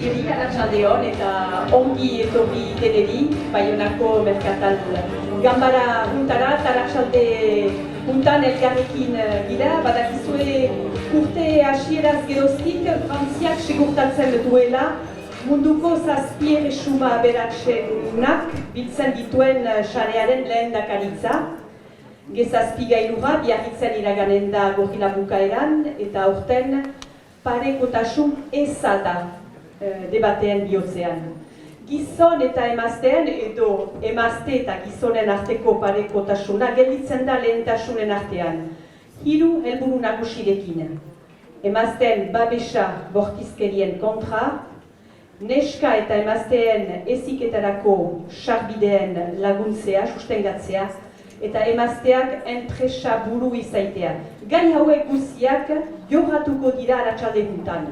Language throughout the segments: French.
guztieri, arratsaldeon eta ongi etorri deneri, Baionako Merkatal Ganbara juntara, eta arratsalde juntan elkarrekin gira, badakizue urte hasieraz geroztik, Frantziak segurtatzen duela, munduko zazpi erresuma aberatsenak biltzen dituen sarearen lehendakaritza. Gezazpi gailurra biarritzen iraganen da gorila bukaeran, eta aurten parekotasun eza da debatean bihotzean. Gizon eta emaztean edo emazte eta gizonen arteko parekotasuna gelditzen da lehentasunen artean. 3 helburu nagusirekin. Emazteen babesa bortizkerien kontra, neska eta emazteen heziketarako sarbideen laguntzea, sustengatzea, eta emazteak enpresa buru izaitea. Gai hauek guztiak jorratuko dira arratsalde juntan.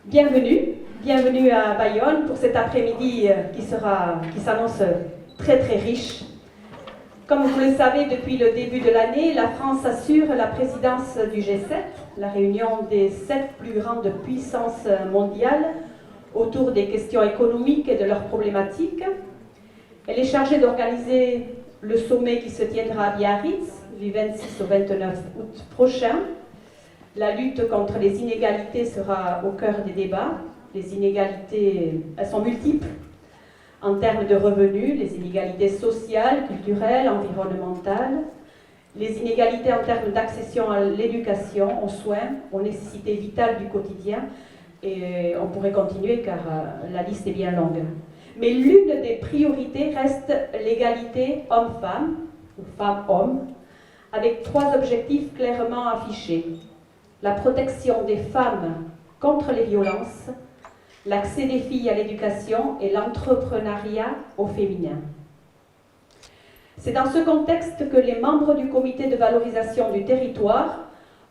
Bienvenue à Bayonne pour cet après-midi qui s'annonce très riche. Comme vous le savez, depuis le début de l'année, la France assure la présidence du G7, la réunion des 7 plus grandes puissances mondiales autour des questions économiques et de leurs problématiques. Elle est chargée d'organiser le sommet qui se tiendra à Biarritz du 26 au 29 août prochain. La lutte contre les inégalités sera au cœur des débats. Les inégalités, elles sont multiples en termes de revenus, les inégalités sociales, culturelles, environnementales, les inégalités en termes d'accession à l'éducation, aux soins, aux nécessités vitales du quotidien. Et on pourrait continuer car la liste est bien longue. Mais l'une des priorités reste l'égalité homme-femme, ou femme-homme, avec 3 objectifs clairement affichés. La protection des femmes contre les violences, l'accès des filles à l'éducation et l'entrepreneuriat au féminin. C'est dans ce contexte que les membres du comité de valorisation du territoire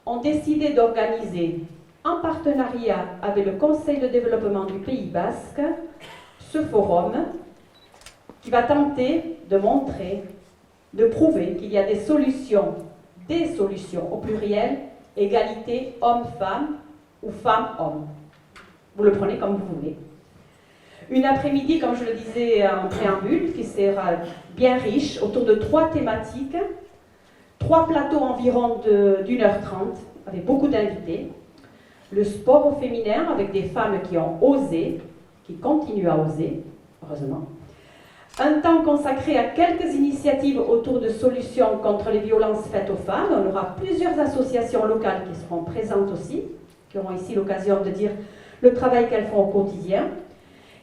ont décidé d'organiser, en partenariat avec le Conseil de développement du Pays Basque, ce forum qui va tenter de montrer, de prouver qu'il y a des solutions au pluriel, égalité homme-femme ou femme-homme. Vous le prenez comme vous voulez. Une après-midi, comme je le disais en préambule, qui sera bien riche autour de 3 thématiques, 3 plateaux environ d'1h30 avec beaucoup d'invités. Le sport au féminin avec des femmes qui ont osé, qui continue à oser, heureusement. Un temps consacré à quelques initiatives autour de solutions contre les violences faites aux femmes. On aura plusieurs associations locales qui seront présentes aussi, qui auront ici l'occasion de dire le travail qu'elles font au quotidien.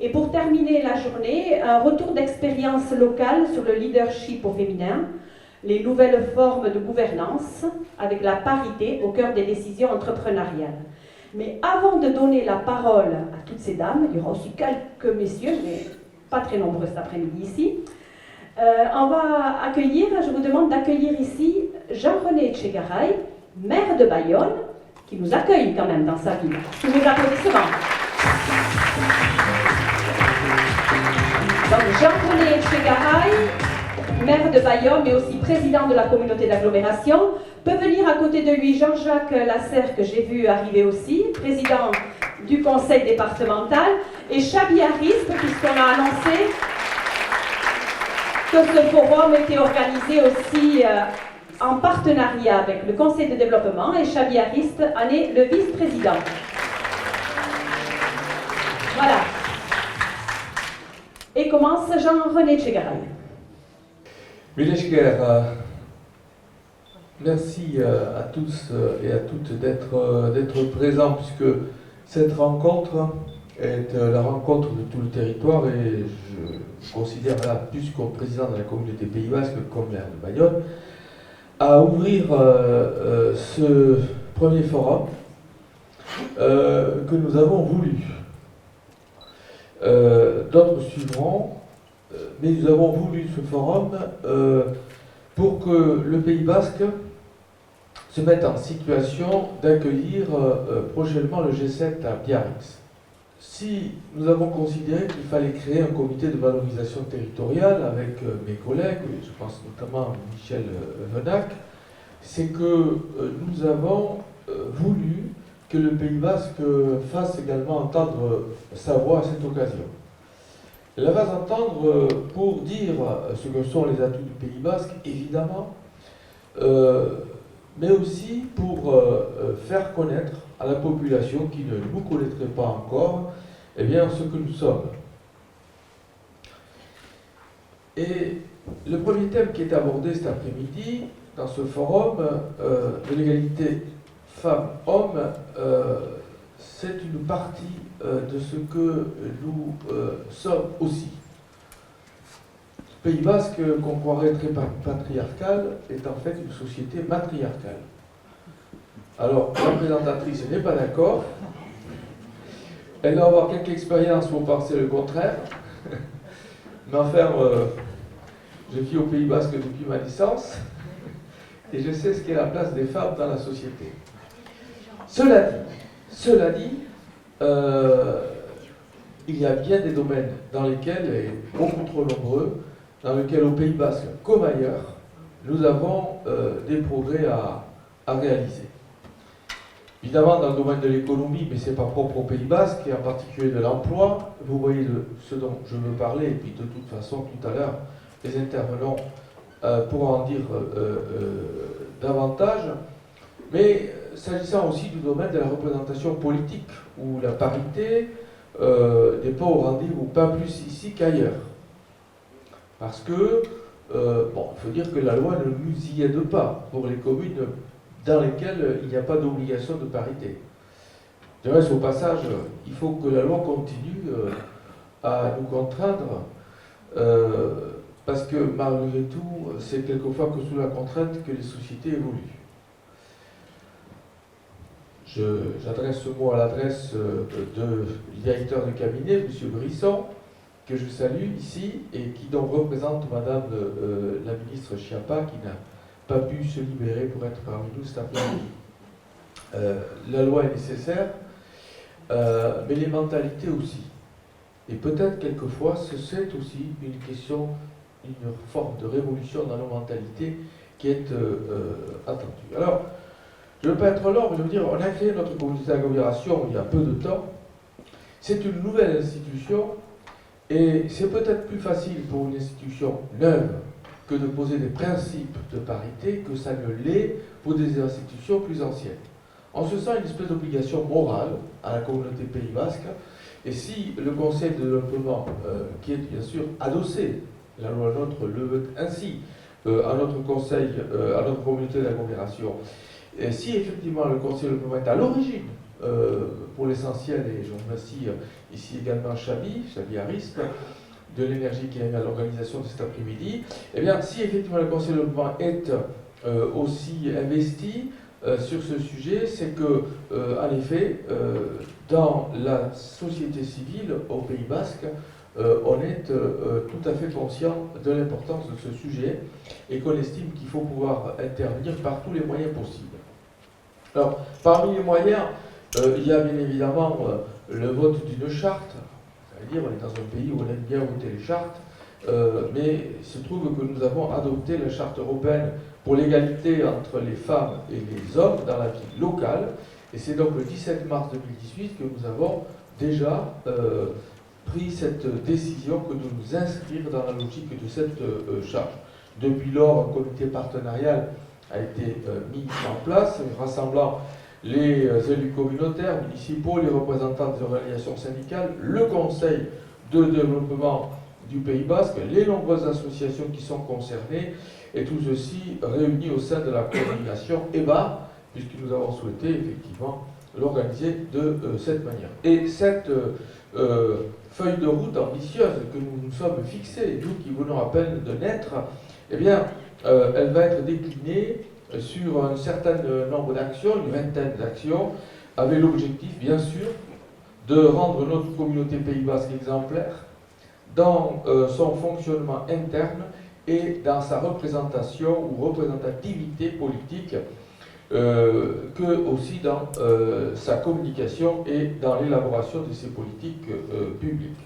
Et pour terminer la journée, un retour d'expérience locale sur le leadership au féminin, les nouvelles formes de gouvernance avec la parité au cœur des décisions entrepreneuriales. Mais avant de donner la parole à toutes ces dames, il y aura aussi quelques messieurs, mais pas très nombreux cet après-midi ici, on va accueillir, je vous demande d'accueillir ici Jean-René Etchegaray, maire de Bayonne, qui nous accueille quand même dans sa ville. Tous vos applaudissements. Donc Jean-René Etchegaray, maire de Bayonne, mais aussi président de la communauté d'agglomération, peut venir à côté de lui Jean-Jacques Lasserre, que j'ai vu arriver aussi, président du conseil départemental, et Chabi Ariste, puisqu'on a annoncé que ce forum était organisé aussi en partenariat avec le conseil de développement, et Chabi Ariste en est le vice-président. Voilà. Et commence Jean-René Etchegaray. Merci à tous et à toutes d'être présents, puisque cette rencontre est la rencontre de tout le territoire, et je considère là, plus comme président de la communauté Pays Basque que comme maire de Bayonne, à ouvrir ce premier forum que nous avons voulu. D'autres suivront, mais nous avons voulu ce forum pour que le Pays Basque se mette en situation d'accueillir prochainement le G7 à Biarritz. Si nous avons considéré qu'il fallait créer un comité de valorisation territoriale avec mes collègues, je pense notamment à Michel Venac, c'est que nous avons voulu que le Pays Basque fasse également entendre sa voix à cette occasion. Elle la fasse entendre pour dire ce que sont les atouts du Pays Basque, évidemment, mais aussi pour faire connaître à la population qui ne nous connaîtrait pas encore, eh bien, ce que nous sommes. Et le premier thème qui est abordé cet après-midi dans ce forum de l'égalité femmes-hommes, c'est une partie de ce que nous sommes aussi. Le Pays Basque, qu'on croirait très patriarcal, est en fait une société matriarcale. Alors, la présentatrice n'est pas d'accord. Elle doit avoir quelques expériences pour penser le contraire. Mais enfin, je vis au Pays Basque depuis ma licence et je sais ce qu'est la place des femmes dans la société. Cela dit, il y a bien des domaines dans lesquels, et beaucoup trop nombreux, dans lesquels au Pays Basque comme ailleurs, nous avons des progrès à réaliser. Évidemment, dans le domaine de l'économie, mais ce n'est pas propre au Pays Basque, et en particulier de l'emploi, vous voyez ce dont je veux parler, et puis de toute façon, tout à l'heure, les intervenants pourront en dire davantage. Mais s'agissant aussi du domaine de la représentation politique, où la parité n'est pas au rendez-vous, pas plus ici qu'ailleurs. Parce que, bon, il faut dire que la loi ne nous y aide pas pour les communes dans lesquelles il n'y a pas d'obligation de parité. De reste, au passage, il faut que la loi continue à nous contraindre, parce que malgré tout, c'est quelquefois que sous la contrainte que les sociétés évoluent. J'adresse ce mot à l'adresse du directeur de cabinet, M. Brisson, que je salue ici, et qui donc représente Madame la ministre Schiappa, qui n'a pas pu se libérer pour être parmi nous cet après-midi. La loi est nécessaire, mais les mentalités aussi. Et peut-être quelquefois, c'est aussi une question, une forme de révolution dans nos mentalités qui est attendue. Alors, je ne veux pas être long, mais je veux dire, on a créé notre communauté d'agglomération il y a peu de temps. C'est une nouvelle institution, et c'est peut-être plus facile pour une institution neuve que de poser des principes de parité que ça ne l'est pour des institutions plus anciennes. On se sent une espèce d'obligation morale à la communauté Pays Basque, et si le Conseil de développement, qui est bien sûr adossé, la loi NOTRe le veut ainsi, à notre conseil, à notre communauté d'agglomération, et si effectivement le Conseil de développement est à l'origine, pour l'essentiel, et je remercie ici également Chabi Arispe, de l'énergie qui a mis à l'organisation de cet après-midi, eh bien, si effectivement le Conseil de développement est aussi investi sur ce sujet, c'est que, en effet, dans la société civile au Pays Basque, on est tout à fait conscient de l'importance de ce sujet et qu'on estime qu'il faut pouvoir intervenir par tous les moyens possibles. Alors, parmi les moyens, il y a bien évidemment le vote d'une charte. C'est-à-dire, on est dans un pays où on aime bien voter les chartes, mais il se trouve que nous avons adopté la charte européenne pour l'égalité entre les femmes et les hommes dans la vie locale, et c'est donc le 17 mars 2018 que nous avons déjà pris cette décision que de nous inscrire dans la logique de cette charge. Depuis lors, un comité partenarial a été mis en place, rassemblant les élus communautaires, municipaux, les représentants des organisations syndicales, le Conseil de développement du Pays Basque, les nombreuses associations qui sont concernées, et tout ceci réunis au sein de la coordination EBA, puisque nous avons souhaité effectivement l'organiser de cette manière. Et cette feuille de route ambitieuse que nous nous sommes fixés, nous qui venons à peine de naître, eh bien, elle va être déclinée sur un certain nombre d'actions, une vingtaine d'actions, avec l'objectif, bien sûr, de rendre notre communauté Pays Basque exemplaire dans son fonctionnement interne et dans sa représentation ou représentativité politique, que aussi dans sa communication et dans l'élaboration de ses politiques publiques.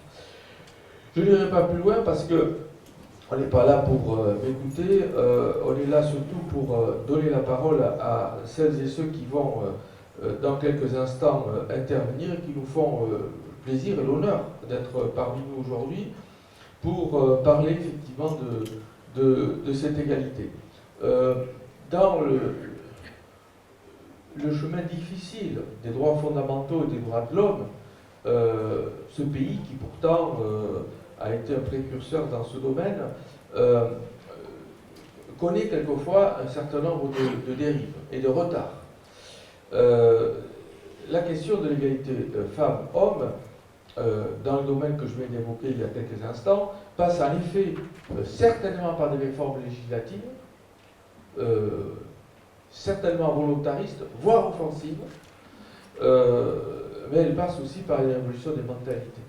Je n'irai pas plus loin parce que on n'est pas là pour m'écouter, on est là surtout pour donner la parole à celles et ceux qui vont dans quelques instants intervenir et qui nous font plaisir et l'honneur d'être parmi nous aujourd'hui pour parler effectivement de cette égalité. Dans le chemin difficile des droits fondamentaux et des droits de l'homme, ce pays qui pourtant a été un précurseur dans ce domaine, connaît quelquefois un certain nombre de dérives et de retards. La question de l'égalité femmes-hommes, dans le domaine que je viens d'évoquer il y a quelques instants, passe en effet certainement par des réformes législatives, certainement volontaristes, voire offensives, mais elle passe aussi par une évolution des mentalités.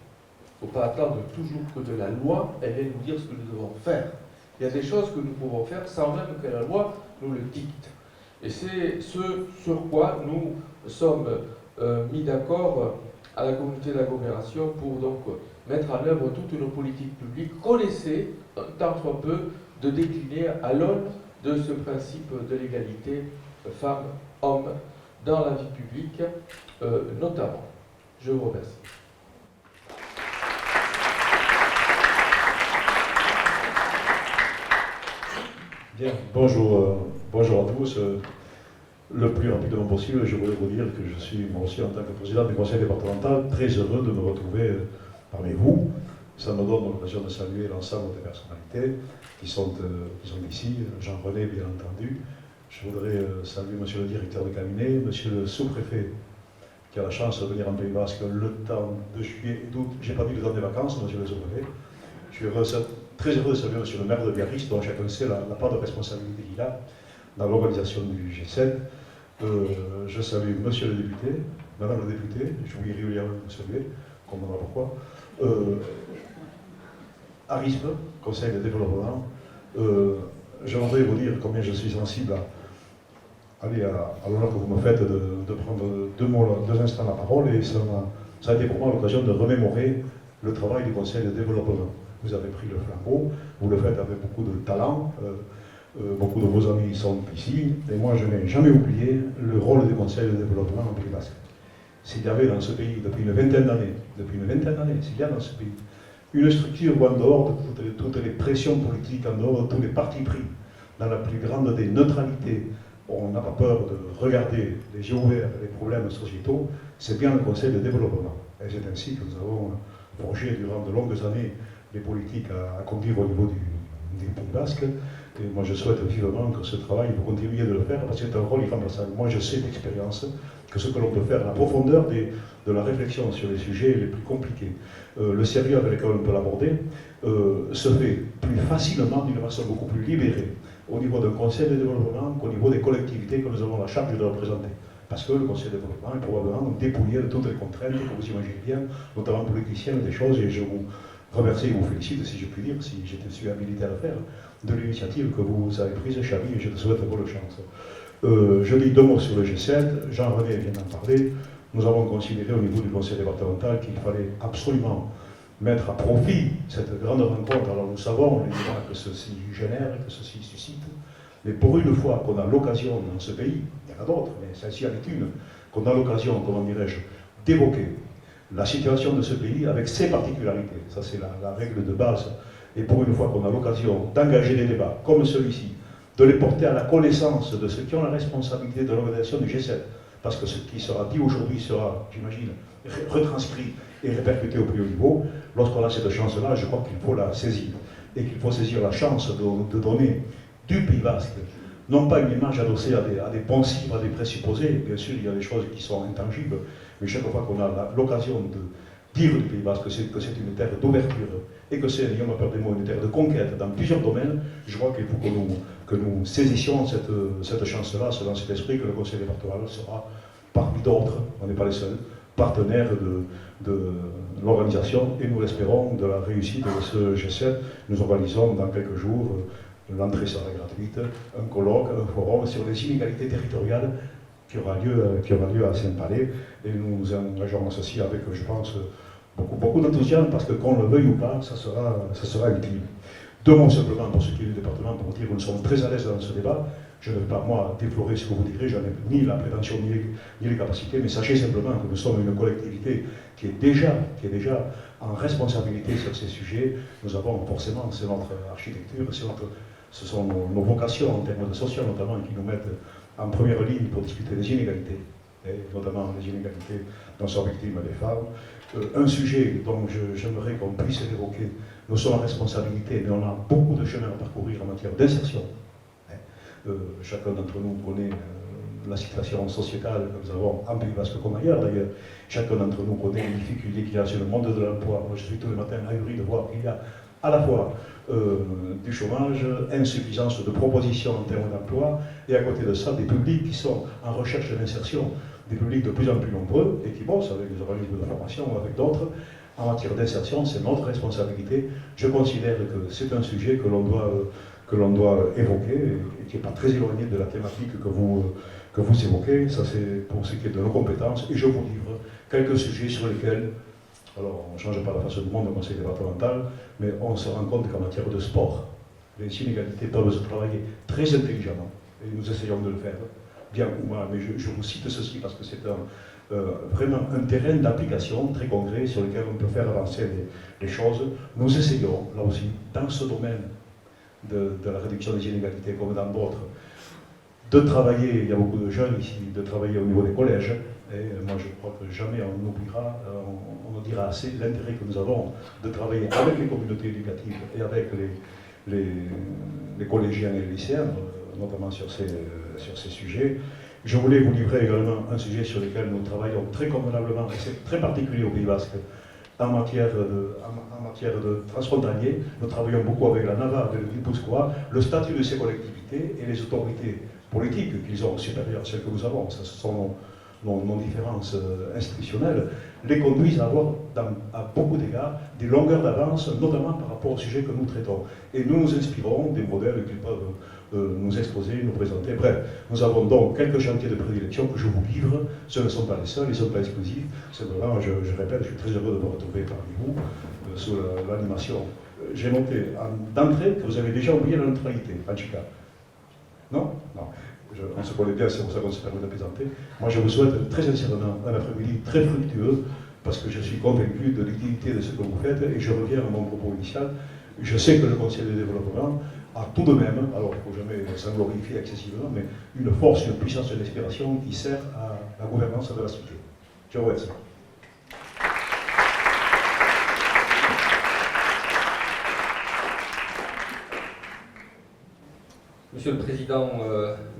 Il ne faut pas attendre toujours que de la loi, elle vienne nous dire ce que nous devons faire. Il y a des choses que nous pouvons faire sans même que la loi nous le dicte. Et c'est ce sur quoi nous sommes mis d'accord à la communauté d'agglomération pour donc mettre en œuvre toutes nos politiques publiques qu'on essaie, tant soit peu, de décliner à l'aune de ce principe de l'égalité femmes-hommes dans la vie publique, notamment. Je vous remercie. Bien, bonjour à tous. Le plus rapidement possible, je voulais vous dire que je suis, moi aussi, en tant que président du conseil départemental, très heureux de me retrouver parmi vous. Ça me donne l'occasion de saluer l'ensemble des personnalités qui sont ici. Jean-René, bien entendu. Je voudrais saluer monsieur le directeur de cabinet, monsieur le sous-préfet, qui a la chance de venir en Pays Basque le temps de juillet et d'août. Je n'ai pas dit le temps des vacances, monsieur le sous-préfet. Je suis très heureux de saluer monsieur le maire de Biarritz, dont chacun sait la part de responsabilité qu'il a dans l'organisation du G7. Je salue monsieur le député, madame le député, j'oublie régulièrement de vous saluer, on comprendra pourquoi. ARISP, Conseil de développement. Je voudrais vous dire combien je suis sensible à l'honneur que vous me faites de prendre deux instants la parole, et ça a été pour moi l'occasion de remémorer le travail du Conseil de développement. Vous avez pris le flambeau, vous le faites avec beaucoup de talent, beaucoup de vos amis sont ici, et moi je n'ai jamais oublié le rôle du Conseil de développement en Pays Basque. S'il y avait dans ce pays, depuis une vingtaine d'années, s'il y a dans ce pays une structure où en dehors de toutes les pressions politiques, en dehors de tous les partis pris, dans la plus grande des neutralités, on n'a pas peur de regarder les yeux ouverts les problèmes sociétaux, c'est bien le Conseil de développement. Et c'est ainsi que nous avons forgé durant de longues années les politiques à conduire au niveau du Pays Basque. Et moi je souhaite vivement que ce travail, vous continuiez de le faire, parce que c'est un rôle irremplaçable. Moi je sais d'expérience que ce que l'on peut faire, la profondeur de la réflexion sur les sujets les plus compliqués, le sérieux avec lequel on peut l'aborder, se fait plus facilement, d'une façon beaucoup plus libérée, au niveau d'un conseil de développement qu'au niveau des collectivités que nous avons la charge de représenter. Parce que le conseil de développement est probablement dépouillé de toutes les contraintes que vous imaginez bien, notamment politiciennes, des choses, et je vous remercie et vous félicite, si je puis dire, si je suis habilité à le faire, de l'initiative que vous avez prise, Chavi, et je te souhaite bonne chance. Je dis deux mots sur le G7, Jean-René vient d'en parler. Nous avons considéré au niveau du conseil départemental qu'il fallait absolument mettre à profit cette grande rencontre. Alors nous savons les débats que ceci génère, que ceci suscite, mais pour une fois qu'on a l'occasion dans ce pays, il y en a d'autres, mais celle-ci en est une, qu'on a l'occasion, comment dirais-je, d'évoquer la situation de ce pays avec ses particularités. Ça c'est la règle de base. Et pour une fois qu'on a l'occasion d'engager des débats comme celui-ci, de les porter à la connaissance de ceux qui ont la responsabilité de l'organisation du G7, parce que ce qui sera dit aujourd'hui sera, j'imagine, retranscrit et répercuté au plus haut niveau. Lorsqu'on a cette chance-là, je crois qu'il faut la saisir. Et qu'il faut saisir la chance de donner du Pays Basque, non pas une image adossée à des poncifs, à des présupposés. Bien sûr, il y a des choses qui sont intangibles, mais chaque fois qu'on a l'occasion de dire du Pays Basque que c'est une terre d'ouverture et que c'est, n'ayons pas peur des mots, une terre de conquête dans plusieurs domaines, je crois qu'il faut que nous saisissions cette chance-là. C'est dans cet esprit que le conseil départemental sera, parmi d'autres, on n'est pas les seuls, partenaire de l'organisation, et nous l'espérons, de la réussite de ce G7. Nous organisons dans quelques jours, l'entrée sera gratuite, un colloque, un forum sur les inégalités territoriales qui aura lieu à Saint-Palais, et nous nous engageons associés avec, je pense, beaucoup d'enthousiasme, parce que qu'on le veuille ou pas, ça sera utile. Deux mots simplement pour ce qui est du département, pour dire que nous sommes très à l'aise dans ce débat. Je ne veux pas, moi, déplorer ce que vous direz, je n'ai ni la prétention ni les capacités, mais sachez simplement que nous sommes une collectivité qui est déjà en responsabilité sur ces sujets. Nous avons forcément, c'est notre architecture, ce sont nos vocations en termes de social notamment qui nous mettent en première ligne pour discuter des inégalités, et notamment les inégalités dont sont victimes les femmes. Un sujet dont j'aimerais qu'on puisse l'évoquer, nous sommes en responsabilité, mais on a beaucoup de chemin à parcourir en matière d'insertion. Chacun d'entre nous connaît la situation sociétale que nous avons en Pays Basque comme ailleurs d'ailleurs. Chacun d'entre nous connaît les difficultés qu'il y a sur le monde de l'emploi. Moi je suis tous les matins ahuri de voir qu'il y a à la fois du chômage, insuffisance de propositions en termes d'emploi, et à côté de ça, des publics qui sont en recherche d'insertion, des publics de plus en plus nombreux et qui bossent avec des organismes de formation ou avec d'autres. En matière d'insertion, c'est notre responsabilité. Je considère que c'est un sujet que l'on doit évoquer et qui n'est pas très éloigné de la thématique que vous évoquez. Ça, c'est pour ce qui est de nos compétences. Et je vous livre quelques sujets sur lesquels, alors on ne change pas la face du monde au conseil départemental, mais on se rend compte qu'en matière de sport, les inégalités peuvent se travailler très intelligemment. Et nous essayons de le faire, bien ou mal. Mais je vous cite ceci parce que c'est vraiment un terrain d'application très concret sur lequel on peut faire avancer les choses. Nous essayons, là aussi, dans ce domaine de la réduction des inégalités comme dans d'autres, de travailler, il y a beaucoup de jeunes ici, de travailler au niveau des collèges. Et moi je crois que jamais on oubliera, on ne dira assez l'intérêt que nous avons de travailler avec les communautés éducatives et avec les collégiens et les lycéens, notamment sur ces sujets. Je voulais vous livrer également un sujet sur lequel nous travaillons très convenablement, et c'est très particulier au Pays Basque, en matière de transfrontalier. Nous travaillons beaucoup avec la Navarre et le Guipuscoa, le statut de ces collectivités et les autorités politiques qu'ils ont supérieures à celles que nous avons. Ça, ce sont nos différences institutionnelles, les conduisent à avoir, à beaucoup d'égards, des longueurs d'avance, notamment par rapport au sujet que nous traitons. Et nous nous inspirons des modèles qu'ils peuvent nous exposer, nous présenter. Bref, nous avons donc quelques chantiers de prédilection que je vous livre. Ce ne sont pas les seuls, ils ne sont pas exclusifs. Simplement, je répète, je suis très heureux de me retrouver parmi vous sous l'animation. J'ai noté d'entrée que vous avez déjà oublié la neutralité, en Chica. Non? Non. On se connaît bien, c'est pour ça qu'on se permet de présenter. Moi, je vous souhaite très sincèrement un après-midi très fructueux, parce que je suis convaincu de l'utilité de ce que vous faites, et je reviens à mon propos initial. Je sais que le Conseil de développement a tout de même, alors il ne faut jamais s'en glorifier excessivement, mais une force, une puissance d'inspiration qui sert à la gouvernance de la cité. Je vous remercie. Monsieur le Président,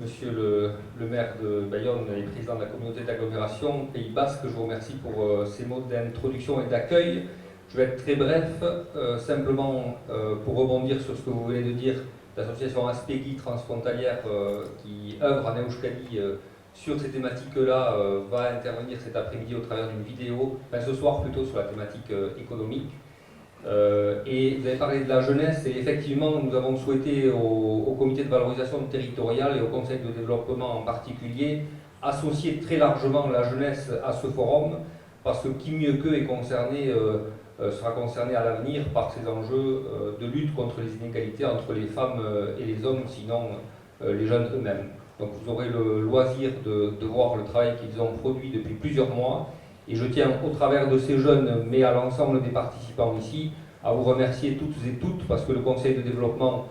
Monsieur le maire de Bayonne et président de la communauté d'agglomération Pays Basque, je vous remercie pour ces mots d'introduction et d'accueil. Je vais être très bref, simplement pour rebondir sur ce que vous venez de dire, l'association Aspegui transfrontalière qui œuvre à Neuchâtel sur ces thématiques-là va intervenir cet après-midi au travers d'une vidéo, enfin ce soir plutôt sur la thématique économique. Et vous avez parlé de la jeunesse, et effectivement nous avons souhaité au comité de valorisation territoriale et au conseil de développement en particulier associer très largement la jeunesse à ce forum, parce que qui mieux qu'eux est concerné, sera concerné à l'avenir par ces enjeux de lutte contre les inégalités entre les femmes et les hommes, sinon les jeunes eux-mêmes. Donc vous aurez le loisir de voir le travail qu'ils ont produit depuis plusieurs mois. Et je tiens, au travers de ces jeunes, mais à l'ensemble des participants ici, à vous remercier toutes et toutes, parce que le Conseil de développement,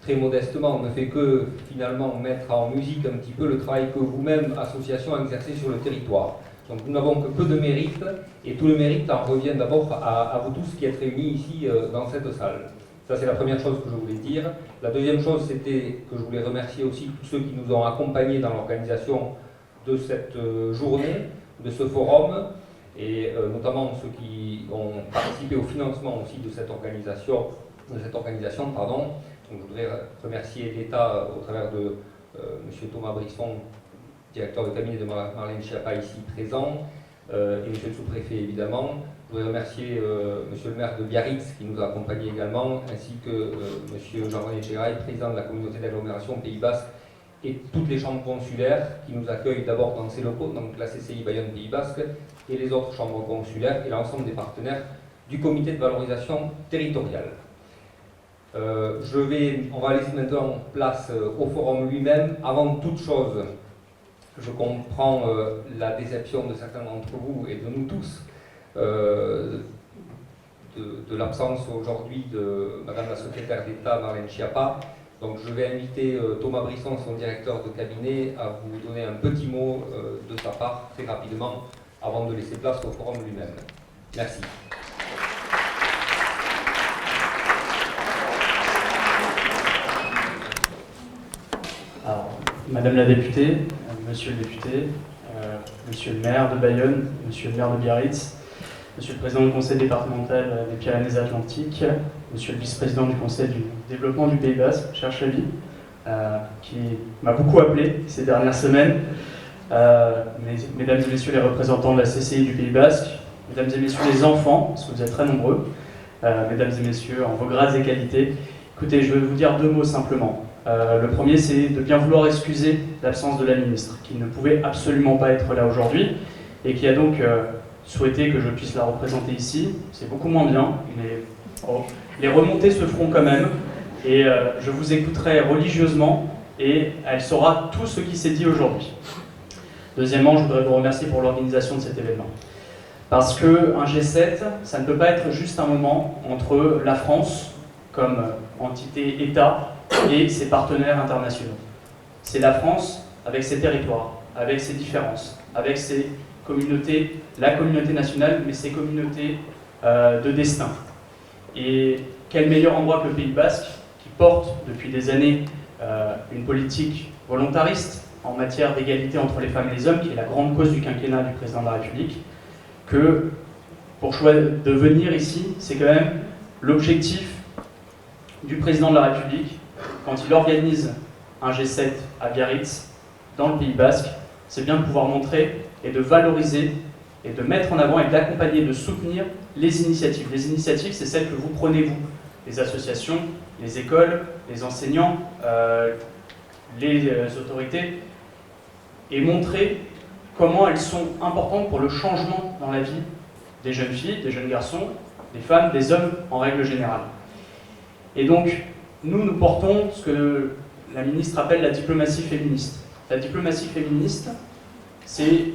très modestement, ne fait que finalement mettre en musique un petit peu le travail que vous-même, association, exercez sur le territoire. Donc nous n'avons que peu de mérite, et tout le mérite en revient d'abord à vous tous qui êtes réunis ici dans cette salle. Ça, c'est la première chose que je voulais dire. La deuxième chose, c'était que je voulais remercier aussi tous ceux qui nous ont accompagnés dans l'organisation de cette journée, de ce forum, et notamment ceux qui ont participé au financement aussi de cette organisation. Donc, je voudrais remercier l'État au travers de M. Thomas Brisson, directeur de cabinet de Marlène Schiappa ici présent, et M. le sous-préfet évidemment. Je voudrais remercier M. le maire de Biarritz qui nous a accompagnés également, ainsi que M. Jean-René Tchéraï, président de la communauté d'agglomération Pays Basque, et toutes les chambres consulaires qui nous accueillent d'abord dans ces locaux, donc la CCI Bayonne Pays Basque, et les autres chambres consulaires, et l'ensemble des partenaires du comité de valorisation territoriale. On va laisser maintenant place au forum lui-même. Avant toute chose, je comprends la déception de certains d'entre vous et de nous tous de l'absence aujourd'hui de Madame la secrétaire d'État Marlène Schiappa. Donc je vais inviter Thomas Brisson, son directeur de cabinet, à vous donner un petit mot de sa part, très rapidement, avant de laisser place au forum lui-même. Merci. Alors, Madame la députée, Monsieur le député, Monsieur le maire de Bayonne, Monsieur le maire de Biarritz, Monsieur le président du conseil départemental des Pyrénées-Atlantiques, Monsieur le vice-président du conseil du développement du Pays Basque, cher Chavi, qui m'a beaucoup appelé ces dernières semaines, mesdames et messieurs les représentants de la CCI du Pays Basque, mesdames et messieurs les enfants, parce que vous êtes très nombreux, mesdames et messieurs en vos grades et qualités. Écoutez, je vais vous dire deux mots simplement. Le premier, c'est de bien vouloir excuser l'absence de la ministre, qui ne pouvait absolument pas être là aujourd'hui, et qui a donc souhaité que je puisse la représenter ici. C'est beaucoup moins bien, mais les remontées se feront quand même, et je vous écouterai religieusement, et elle saura tout ce qui s'est dit aujourd'hui. Deuxièmement, je voudrais vous remercier pour l'organisation de cet événement. Parce qu'un G7, ça ne peut pas être juste un moment entre la France, comme entité État, et ses partenaires internationaux. C'est la France avec ses territoires, avec ses différences, avec ses communautés, la communauté nationale, mais ses communautés de destin. Et quel meilleur endroit que le Pays Basque, qui porte depuis des années une politique volontariste en matière d'égalité entre les femmes et les hommes, qui est la grande cause du quinquennat du président de la République, que pour choisir de venir ici, c'est quand même l'objectif du président de la République quand il organise un G7 à Biarritz, dans le Pays Basque, c'est bien de pouvoir montrer et de valoriser et de mettre en avant et d'accompagner, de soutenir les initiatives. Les initiatives, c'est celles que vous prenez, vous, les associations, les écoles, les enseignants, les autorités, et montrer comment elles sont importantes pour le changement dans la vie des jeunes filles, des jeunes garçons, des femmes, des hommes en règle générale. Et donc, nous portons ce que la ministre appelle la diplomatie féministe. La diplomatie féministe, c'est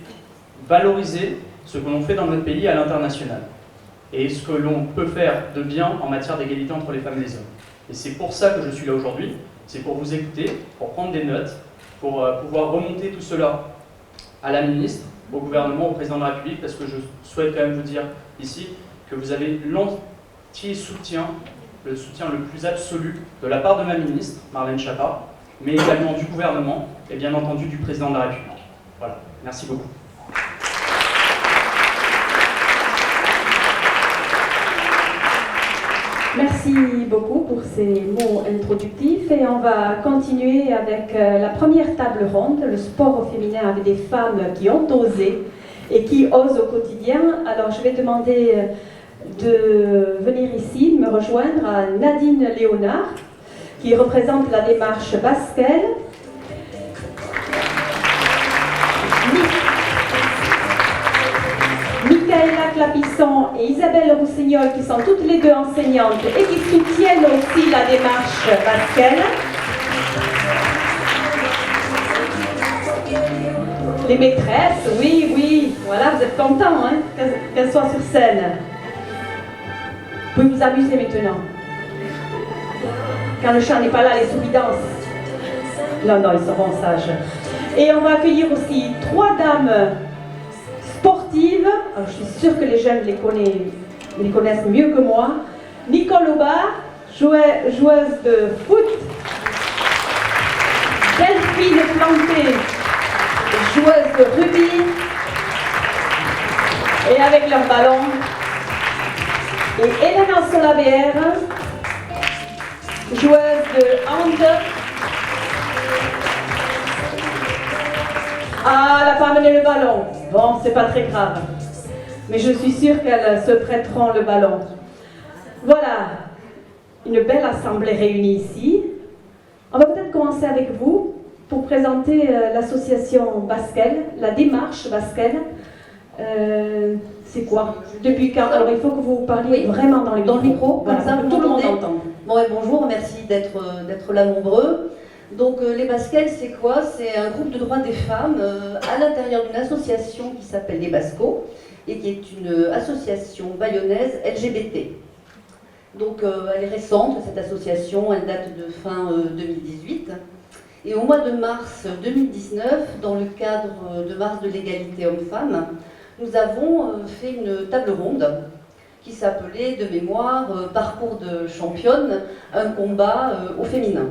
valoriser ce que l'on fait dans notre pays à l'international et ce que l'on peut faire de bien en matière d'égalité entre les femmes et les hommes. Et c'est pour ça que je suis là aujourd'hui, c'est pour vous écouter, pour prendre des notes, pour pouvoir remonter tout cela à la ministre, au gouvernement, au président de la République, parce que je souhaite quand même vous dire ici que vous avez l'entier soutien, le soutien le plus absolu de la part de ma ministre, Marlène Schiappa, mais également du gouvernement et bien entendu du président de la République. Voilà, merci beaucoup. Merci beaucoup pour ces mots introductifs et on va continuer avec la première table ronde, le sport au féminin avec des femmes qui ont osé et qui osent au quotidien. Alors je vais demander de venir ici, me rejoindre à Nadine Léonard qui représente la démarche Basquelle. Michaela Clapisson et Isabelle Roussignol qui sont toutes les deux enseignantes et qui soutiennent aussi la démarche Basquelle. Les maîtresses, oui, voilà, vous êtes contents hein, qu'elles soient sur scène. Vous pouvez vous amuser maintenant. Quand le chat n'est pas là, les souris dansent. Non, ils seront sages. Et on va accueillir aussi 3 dames sportives. Alors, je suis sûre que les jeunes les connaissent mieux que moi. Nicole Aubard, joueuse de foot. Delphine Planté, joueuse de rugby. Et avec leur ballon. Et Elena Solabière, joueuse de hand. Ah, elle n'a pas amené le ballon. Bon, c'est pas très grave. Mais je suis sûre qu'elles se prêteront le ballon. Voilà, une belle assemblée réunie ici. On va peut-être commencer avec vous pour présenter l'association Basquelle, la démarche Basquelle. C'est quoi? Depuis quand? Alors il faut que vous parliez vraiment dans le micro, voilà, comme ça tout le monde entend. Bon et bonjour, merci d'être là nombreux. Donc les Basquelles, c'est quoi? C'est un groupe de droits des femmes à l'intérieur d'une association qui s'appelle les Bascos et qui est une association bayonnaise LGBT. Donc elle est récente, cette association, elle date de fin 2018. Et au mois de mars 2019, dans le cadre de Mars de l'égalité homme-femme, nous avons fait une table ronde qui s'appelait de mémoire Parcours de championne, un combat au féminin.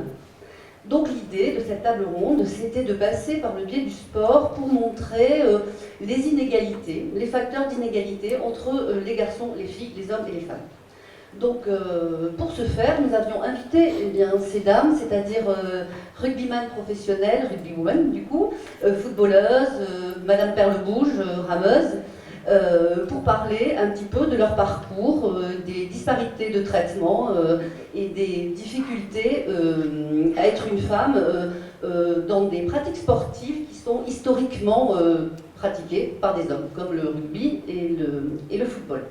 Donc l'idée de cette table ronde, c'était de passer par le biais du sport pour montrer les inégalités, les facteurs d'inégalité entre les garçons, les filles, les hommes et les femmes. Donc pour ce faire, nous avions invité ces dames, c'est-à-dire rugbyman professionnelles, rugbywoman du coup, footballeuses, Madame Perlebouge, rameuse, pour parler un petit peu de leur parcours, des disparités de traitement et des difficultés à être une femme dans des pratiques sportives qui sont historiquement pratiquées par des hommes, comme le rugby et le football.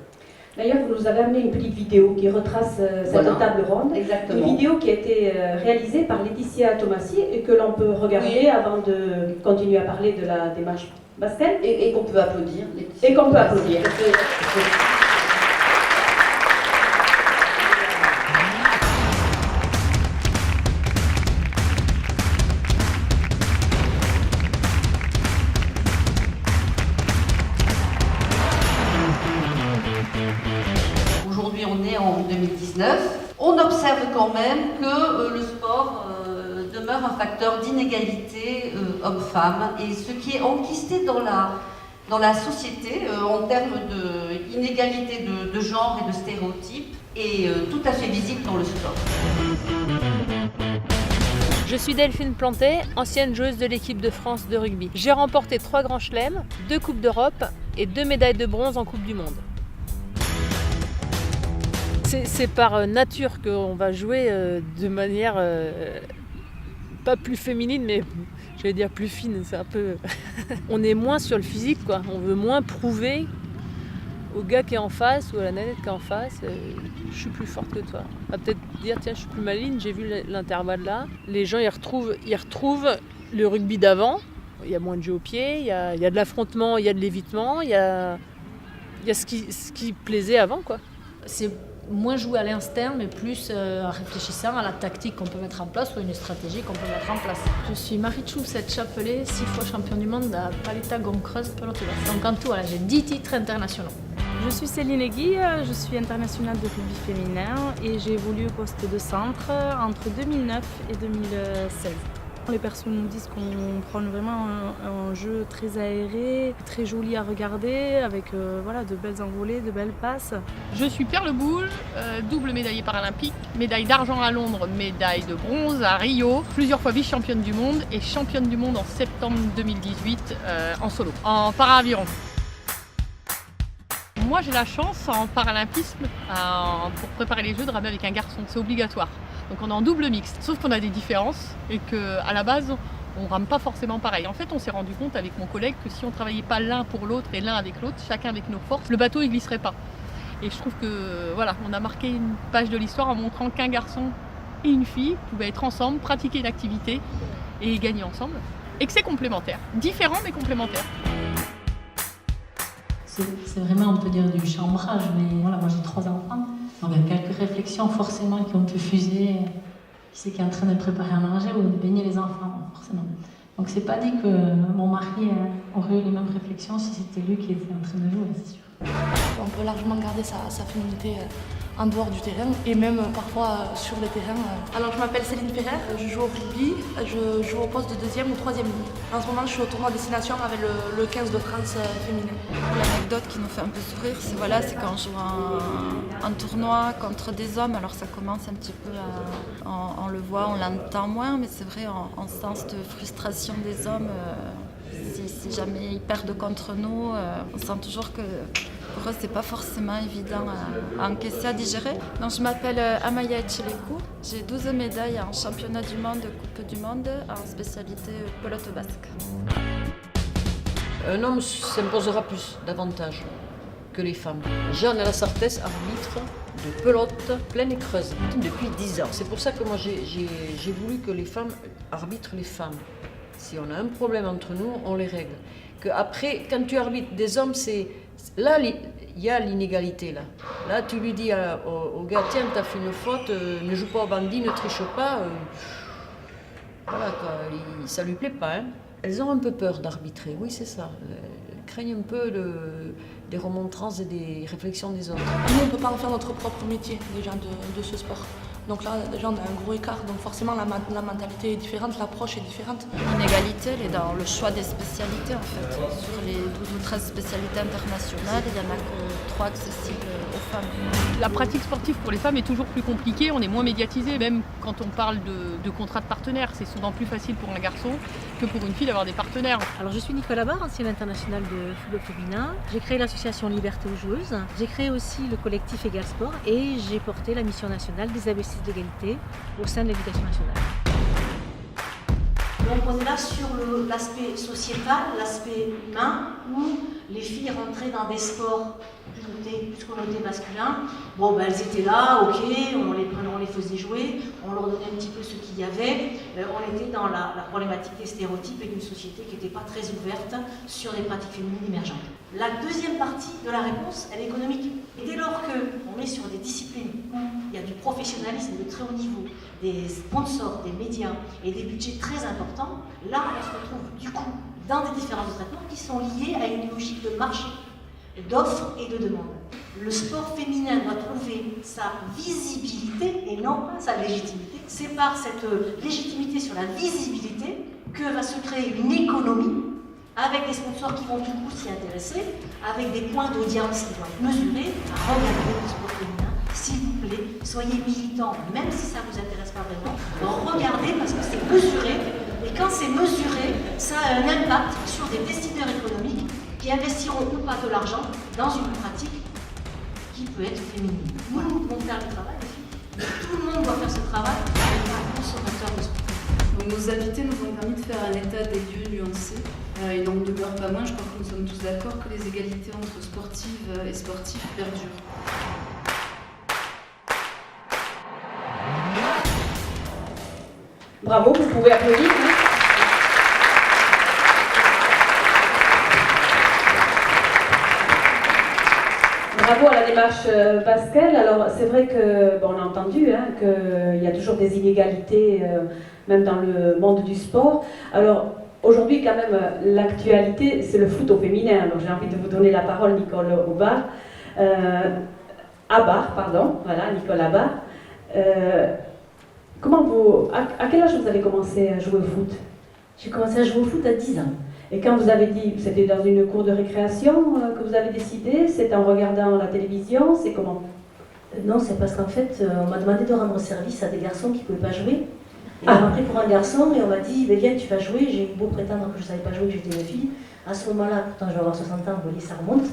D'ailleurs, vous nous avez amené une petette vidéo qui retrace cette table ronde. Exactement. Une vidéo qui a été réalisée par Laetitia Thomasy et que l'on peut regarder avant de continuer à parler de la démarche Basquelle. Et qu'on peut applaudir. Et qu'on peut applaudir. Aujourd'hui, on est en 2019. On observe quand même que le sport demeure un facteur d'inégalité homme-femme. Et ce qui est enquisté dans la société en termes d'inégalité de genre et de stéréotypes est tout à fait visible dans le sport. Je suis Delphine Plantet, ancienne joueuse de l'équipe de France de rugby. J'ai remporté 3 grands chelems, 2 coupes d'Europe et 2 médailles de bronze en Coupe du Monde. C'est par nature qu'on va jouer de manière pas plus féminine, mais je vais dire plus fine. C'est un peu. On est moins sur le physique, quoi. On veut moins prouver au gars qui est en face ou à la nanette qui est en face, je suis plus forte que toi. On va peut-être dire tiens, je suis plus maligne, j'ai vu l'intervalle là. Les gens ils retrouvent le rugby d'avant. Il y a moins de jeu au pied, il y a de l'affrontement, il y a de l'évitement, il y a ce qui plaisait avant, quoi. C'est moins jouer à l'instinct, mais plus en réfléchissant à la tactique qu'on peut mettre en place ou une stratégie qu'on peut mettre en place. Je suis Marie-Choussette Chapelet, 6 fois championne du monde à Paletta Gond-Creuse pelote basse. Donc en tout, voilà, j'ai 10 titres internationaux. Je suis Céline Egui, je suis internationale de rugby féminin et j'ai évolué au poste de centre entre 2009 et 2016. Les personnes nous disent qu'on prend vraiment un jeu très aéré, très joli à regarder, avec de belles envolées, de belles passes. Je suis Perlebouge, double médaillée paralympique, médaille d'argent à Londres, médaille de bronze à Rio, plusieurs fois vice-championne du monde et championne du monde en septembre 2018 en solo, en para-aviron. Moi j'ai la chance en paralympisme, pour préparer les Jeux, de ramer avec un garçon, c'est obligatoire. Donc on est en double mixte, sauf qu'on a des différences et qu'à la base on rame pas forcément pareil. En fait on s'est rendu compte avec mon collègue que si on travaillait pas l'un pour l'autre et l'un avec l'autre, chacun avec nos forces, le bateau il glisserait pas. Et je trouve que voilà, on a marqué une page de l'histoire en montrant qu'un garçon et une fille pouvaient être ensemble, pratiquer une activité et gagner ensemble. Et que c'est complémentaire, différent mais complémentaire. C'est vraiment, on peut dire, du chambrage, mais voilà, moi j'ai 3 enfants. Donc il y a quelques réflexions forcément qui ont pu fuser. Qui c'est qui est en train de préparer à manger ou de baigner les enfants, forcément. Donc c'est pas dit que mon mari aurait eu les mêmes réflexions si c'était lui qui était en train de jouer, c'est sûr. On peut largement garder sa féminité en dehors du terrain et même parfois sur le terrain. Alors je m'appelle Céline Ferrer, je joue au rugby, je joue au poste de 2e ou 3e ligne. En ce moment je suis au tournoi Destination avec le 15 de France féminin. L'anecdote qui nous fait un peu sourire, c'est quand on joue un tournoi contre des hommes, alors ça commence un petit peu on le voit, on l'entend moins, mais c'est vrai, on sent cette frustration des hommes. Si jamais ils perdent contre nous, on sent toujours que pour eux c'est pas forcément évident à encaisser, à digérer. Donc je m'appelle Amaya Etchelekou, j'ai 12 médailles en championnat du monde, coupe du monde, en spécialité pelote basque. Un homme s'imposera davantage que les femmes. Jeanne la Sartès, arbitre de pelote pleine et creuse depuis 10 ans. C'est pour ça que moi j'ai voulu que les femmes arbitrent les femmes. Si on a un problème entre nous, on les règle. Que après, quand tu arbitres des hommes, c'est là il y a l'inégalité là. Là tu lui dis au gars, tiens, t'as fait une faute, ne joue pas au bandit, ne triche pas. Voilà quoi, ça lui plaît pas. Hein. Elles ont un peu peur d'arbitrer, oui c'est ça. Elles craignent un peu des remontrances et des réflexions des autres. Nous on ne peut pas en faire notre propre métier déjà de ce sport. Donc là, déjà, on a un gros écart. Donc forcément, la mentalité est différente, l'approche est différente. L'inégalité, elle est dans le choix des spécialités, en fait. Sur les 12 ou 13 spécialités internationales, il n'y en a que 3 accessibles aux femmes. La pratique sportive pour les femmes est toujours plus compliquée, on est moins médiatisé, même quand on parle de contrat de partenaire. C'est souvent plus facile pour un garçon que pour une fille d'avoir des partenaires. Alors je suis Nicolas Barre, ancienne internationale de football féminin. J'ai créé l'association Liberté aux joueuses. J'ai créé aussi le collectif Égal Sport et j'ai porté la mission nationale des ABC d'égalité au sein de l'éducation nationale. Donc on est là sur l'aspect sociétal, l'aspect humain, où les filles rentraient dans des sports plus connotés masculins. Bon, ben, elles étaient là, ok, on les faisait jouer, on leur donnait un petit peu ce qu'il y avait. On était dans la problématique des stéréotypes et d'une société qui n'était pas très ouverte sur les pratiques féminines émergentes. La deuxième partie de la réponse, elle est économique. Et dès lors qu'on est sur des disciplines où il y a du professionnalisme de très haut niveau, des sponsors, des médias et des budgets très importants, là on se retrouve du coup dans des différences de traitement qui sont liées à une logique de marché, d'offres et de demande. Le sport féminin doit trouver sa visibilité et non pas sa légitimité. C'est par cette légitimité sur la visibilité que va se créer une économie avec des sponsors qui vont du coup s'y intéresser, avec des points d'audience qui vont être mesurés. Regardez le sport féminin, s'il vous plaît, soyez militants, même si ça ne vous intéresse pas vraiment. Regardez parce que c'est mesuré, et quand c'est mesuré, ça a un impact sur des décideurs économiques qui investiront ou pas de l'argent dans une pratique qui peut être féminine. Nous devons faire le travail, les filles. Mais tout le monde doit faire ce travail avec un consommateur de sport. Donc, nos invités nous ont permis de faire un état des lieux nuancé. Il n'en demeure pas moins, je crois que nous sommes tous d'accord, que les égalités entre sportives et sportifs perdurent. Bravo, vous pouvez applaudir. Bravo à la démarche Pascal. Alors c'est vrai que, bon, on a entendu qu'il y a toujours des inégalités, même dans le monde du sport. Alors aujourd'hui quand même, l'actualité c'est le foot au féminin. Alors j'ai envie de vous donner la parole, Nicole Abar. Voilà, Nicole Abar. À quel âge vous avez commencé à jouer au foot? J'ai commencé à jouer au foot à 10 ans. Et quand vous avez dit, c'était dans une cour de récréation que vous avez décidé? C'est en regardant la télévision? C'est comment? Non, c'est parce qu'en fait, on m'a demandé de rendre service à des garçons qui ne pouvaient pas jouer. Et on m'a pris pour un garçon et on m'a dit, viens, tu vas jouer. J'ai eu beau prétendre que je ne savais pas jouer, que j'étais une fille. À ce moment-là, pourtant je vais avoir 60 ans, vous voyez, ça remonte.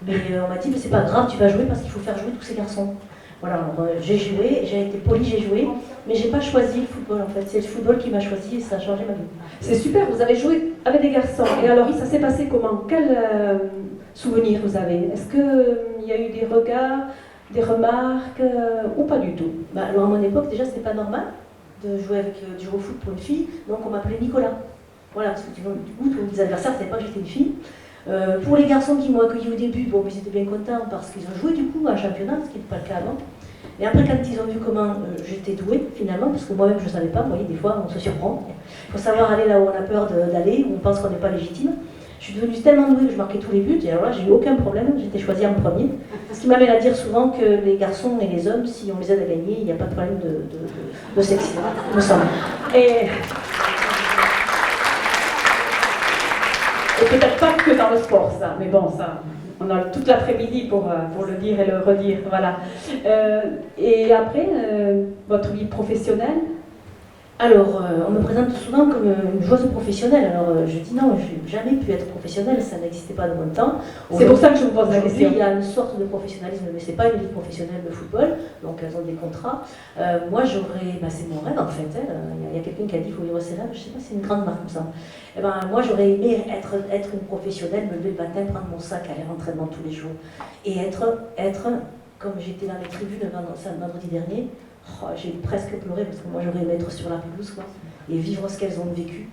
Mais on m'a dit, mais c'est pas grave, tu vas jouer parce qu'il faut faire jouer tous ces garçons. Voilà, alors, j'ai joué, j'ai été polie, j'ai joué, mais j'ai pas choisi le football en fait. C'est le football qui m'a choisi et ça a changé ma vie. C'est super, vous avez joué avec des garçons. Et alors, ça s'est passé comment? Quel souvenir vous avez? Est-ce qu'il y a eu des regards, des remarques ou pas du tout? Alors à mon époque, déjà, c'était pas normal de jouer du jouer au foot pour une fille, donc on m'appelait Nicolas. Voilà, parce que du coup, tous mes adversaires ne savaient pas que j'étais une fille. Pour les garçons qui m'ont accueilli au début, bon, ils étaient bien contents parce qu'ils ont joué du coup à un championnat, ce qui n'était pas le cas avant. Et après, quand ils ont vu comment j'étais douée, finalement, parce que moi-même je ne savais pas, vous voyez, des fois on se surprend. Il faut savoir aller là où on a peur d'aller, où on pense qu'on n'est pas légitime. Je suis devenue tellement douée que je marquais tous les buts, et alors là, j'ai eu aucun problème, j'étais choisie en premier. Ce qui m'amène à dire souvent que les garçons et les hommes, si on les aide à gagner, il n'y a pas de problème de sexisme, me semble. Et peut-être pas que dans le sport, ça, mais bon, ça, on a toute l'après-midi pour le dire et le redire, voilà. Et après, votre vie professionnelle? Alors, on me présente souvent comme une joueuse professionnelle. Alors, je dis non, je n'ai jamais pu être professionnelle, ça n'existait pas dans mon temps. C'est pour ça que je vous pose la question. Il y a une sorte de professionnalisme, mais ce n'est pas une vie professionnelle de football, donc elles ont des contrats. Moi, c'est mon rêve en fait. Il y a quelqu'un qui a dit qu'il faut vivre ses rêves, je ne sais pas, c'est une grande marque comme ça. Moi, j'aurais aimé être une professionnelle, me lever le matin, prendre mon sac, aller à l'entraînement tous les jours, et être comme j'étais dans les tribunes vendredi dernier, j'ai presque pleuré parce que moi j'aurais aimé être sur la pelouse quoi, et vivre ce qu'elles ont vécu.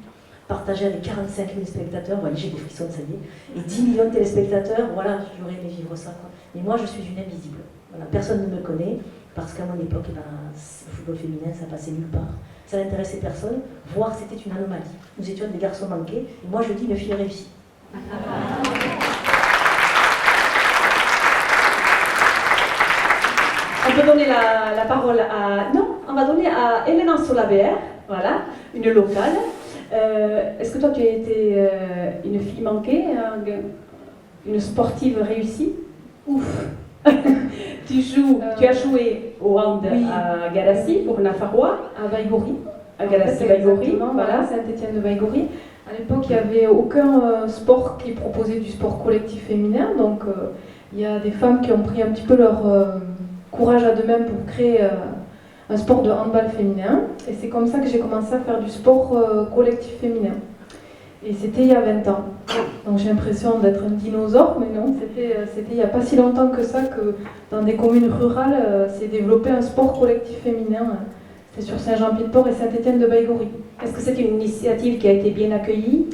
Partager avec 45 000 spectateurs, voilà, j'ai des frissons, ça y est, et 10 millions de téléspectateurs, voilà, j'aurais aimé vivre ça quoi. Mais moi je suis une invisible, voilà, personne ne me connaît, parce qu'à mon époque, le football féminin ça passait nulle part, ça n'intéressait personne, voire c'était une anomalie. Nous étions des garçons manqués, et moi je dis une fille réussie. On peut donner la parole à... Non, on va donner à Elena Solaber, voilà, une locale. Est-ce que toi tu as été une fille manquée, une sportive réussie? Ouf. Tu as joué au hand à Gadassi pour Nafarroa, à Baïgori. À Gadassi Baïgori, voilà, Saint-Étienne de Baïgori. À l'époque, il n'y avait aucun sport qui proposait du sport collectif féminin, donc il y a des femmes qui ont pris un petit peu leur courage à deux-mêmes pour créer un sport de handball féminin, et c'est comme ça que j'ai commencé à faire du sport collectif féminin. Et c'était il y a 20 ans. Donc j'ai l'impression d'être un dinosaure, mais non, c'était il n'y a pas si longtemps que ça que dans des communes rurales, s'est développé un sport collectif féminin. C'était sur Saint-Jean-Pied-de-Port et Saint-Étienne de Baïgori. Est-ce que c'est une initiative qui a été bien accueillie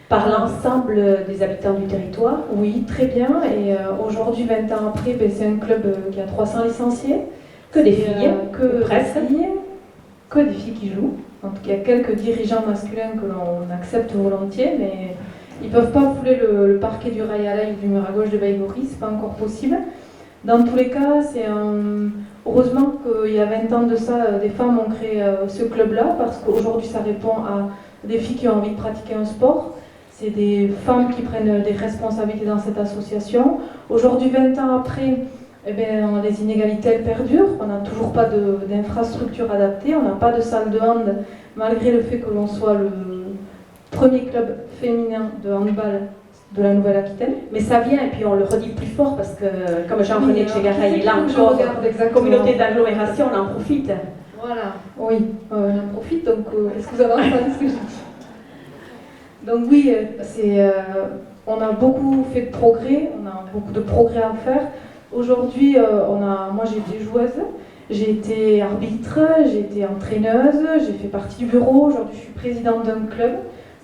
par l'ensemble des habitants du territoire? Oui, très bien. Et aujourd'hui, 20 ans après, c'est un club qui a 300 licenciés. Que des filles, que des filles qui jouent. Donc il y a quelques dirigeants masculins que l'on accepte volontiers, mais ils ne peuvent pas fouler le parquet du rail à l'ail ou du mur à gauche de Baïgori, c'est pas encore possible. Dans tous les cas, heureusement qu'il y a 20 ans de ça, des femmes ont créé ce club-là, parce qu'aujourd'hui ça répond à des filles qui ont envie de pratiquer un sport. C'est des femmes qui prennent des responsabilités dans cette association. Aujourd'hui, 20 ans après, les inégalités elles perdurent, on n'a toujours pas d'infrastructure adaptée, on n'a pas de salle de hand, malgré le fait que l'on soit le premier club féminin de handball de la Nouvelle-Aquitaine. Mais ça vient, et puis on le redit plus fort, parce que comme Jean-René Chegaray est là encore, communauté d'agglomération, on en profite. Voilà, oui, on en profite, donc est-ce que vous avez entendu ce que je dis? Donc oui, on a beaucoup fait de progrès, on a beaucoup de progrès à faire. Aujourd'hui, moi j'ai été joueuse, j'ai été arbitre, j'ai été entraîneuse, j'ai fait partie du bureau. Aujourd'hui, je suis présidente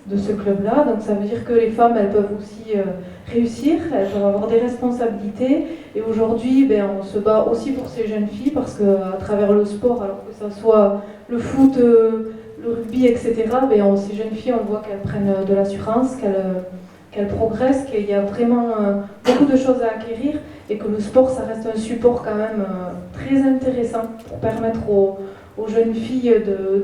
de ce club-là. Donc ça veut dire que les femmes, elles peuvent aussi réussir, elles peuvent avoir des responsabilités. Et aujourd'hui, on se bat aussi pour ces jeunes filles parce qu'à travers le sport, alors que ça soit le foot, le rugby, etc., ces jeunes filles, on voit qu'elles prennent de l'assurance, qu'elles progressent, qu'il y a vraiment beaucoup de choses à acquérir. Et que le sport, ça reste un support quand même très intéressant pour permettre aux jeunes filles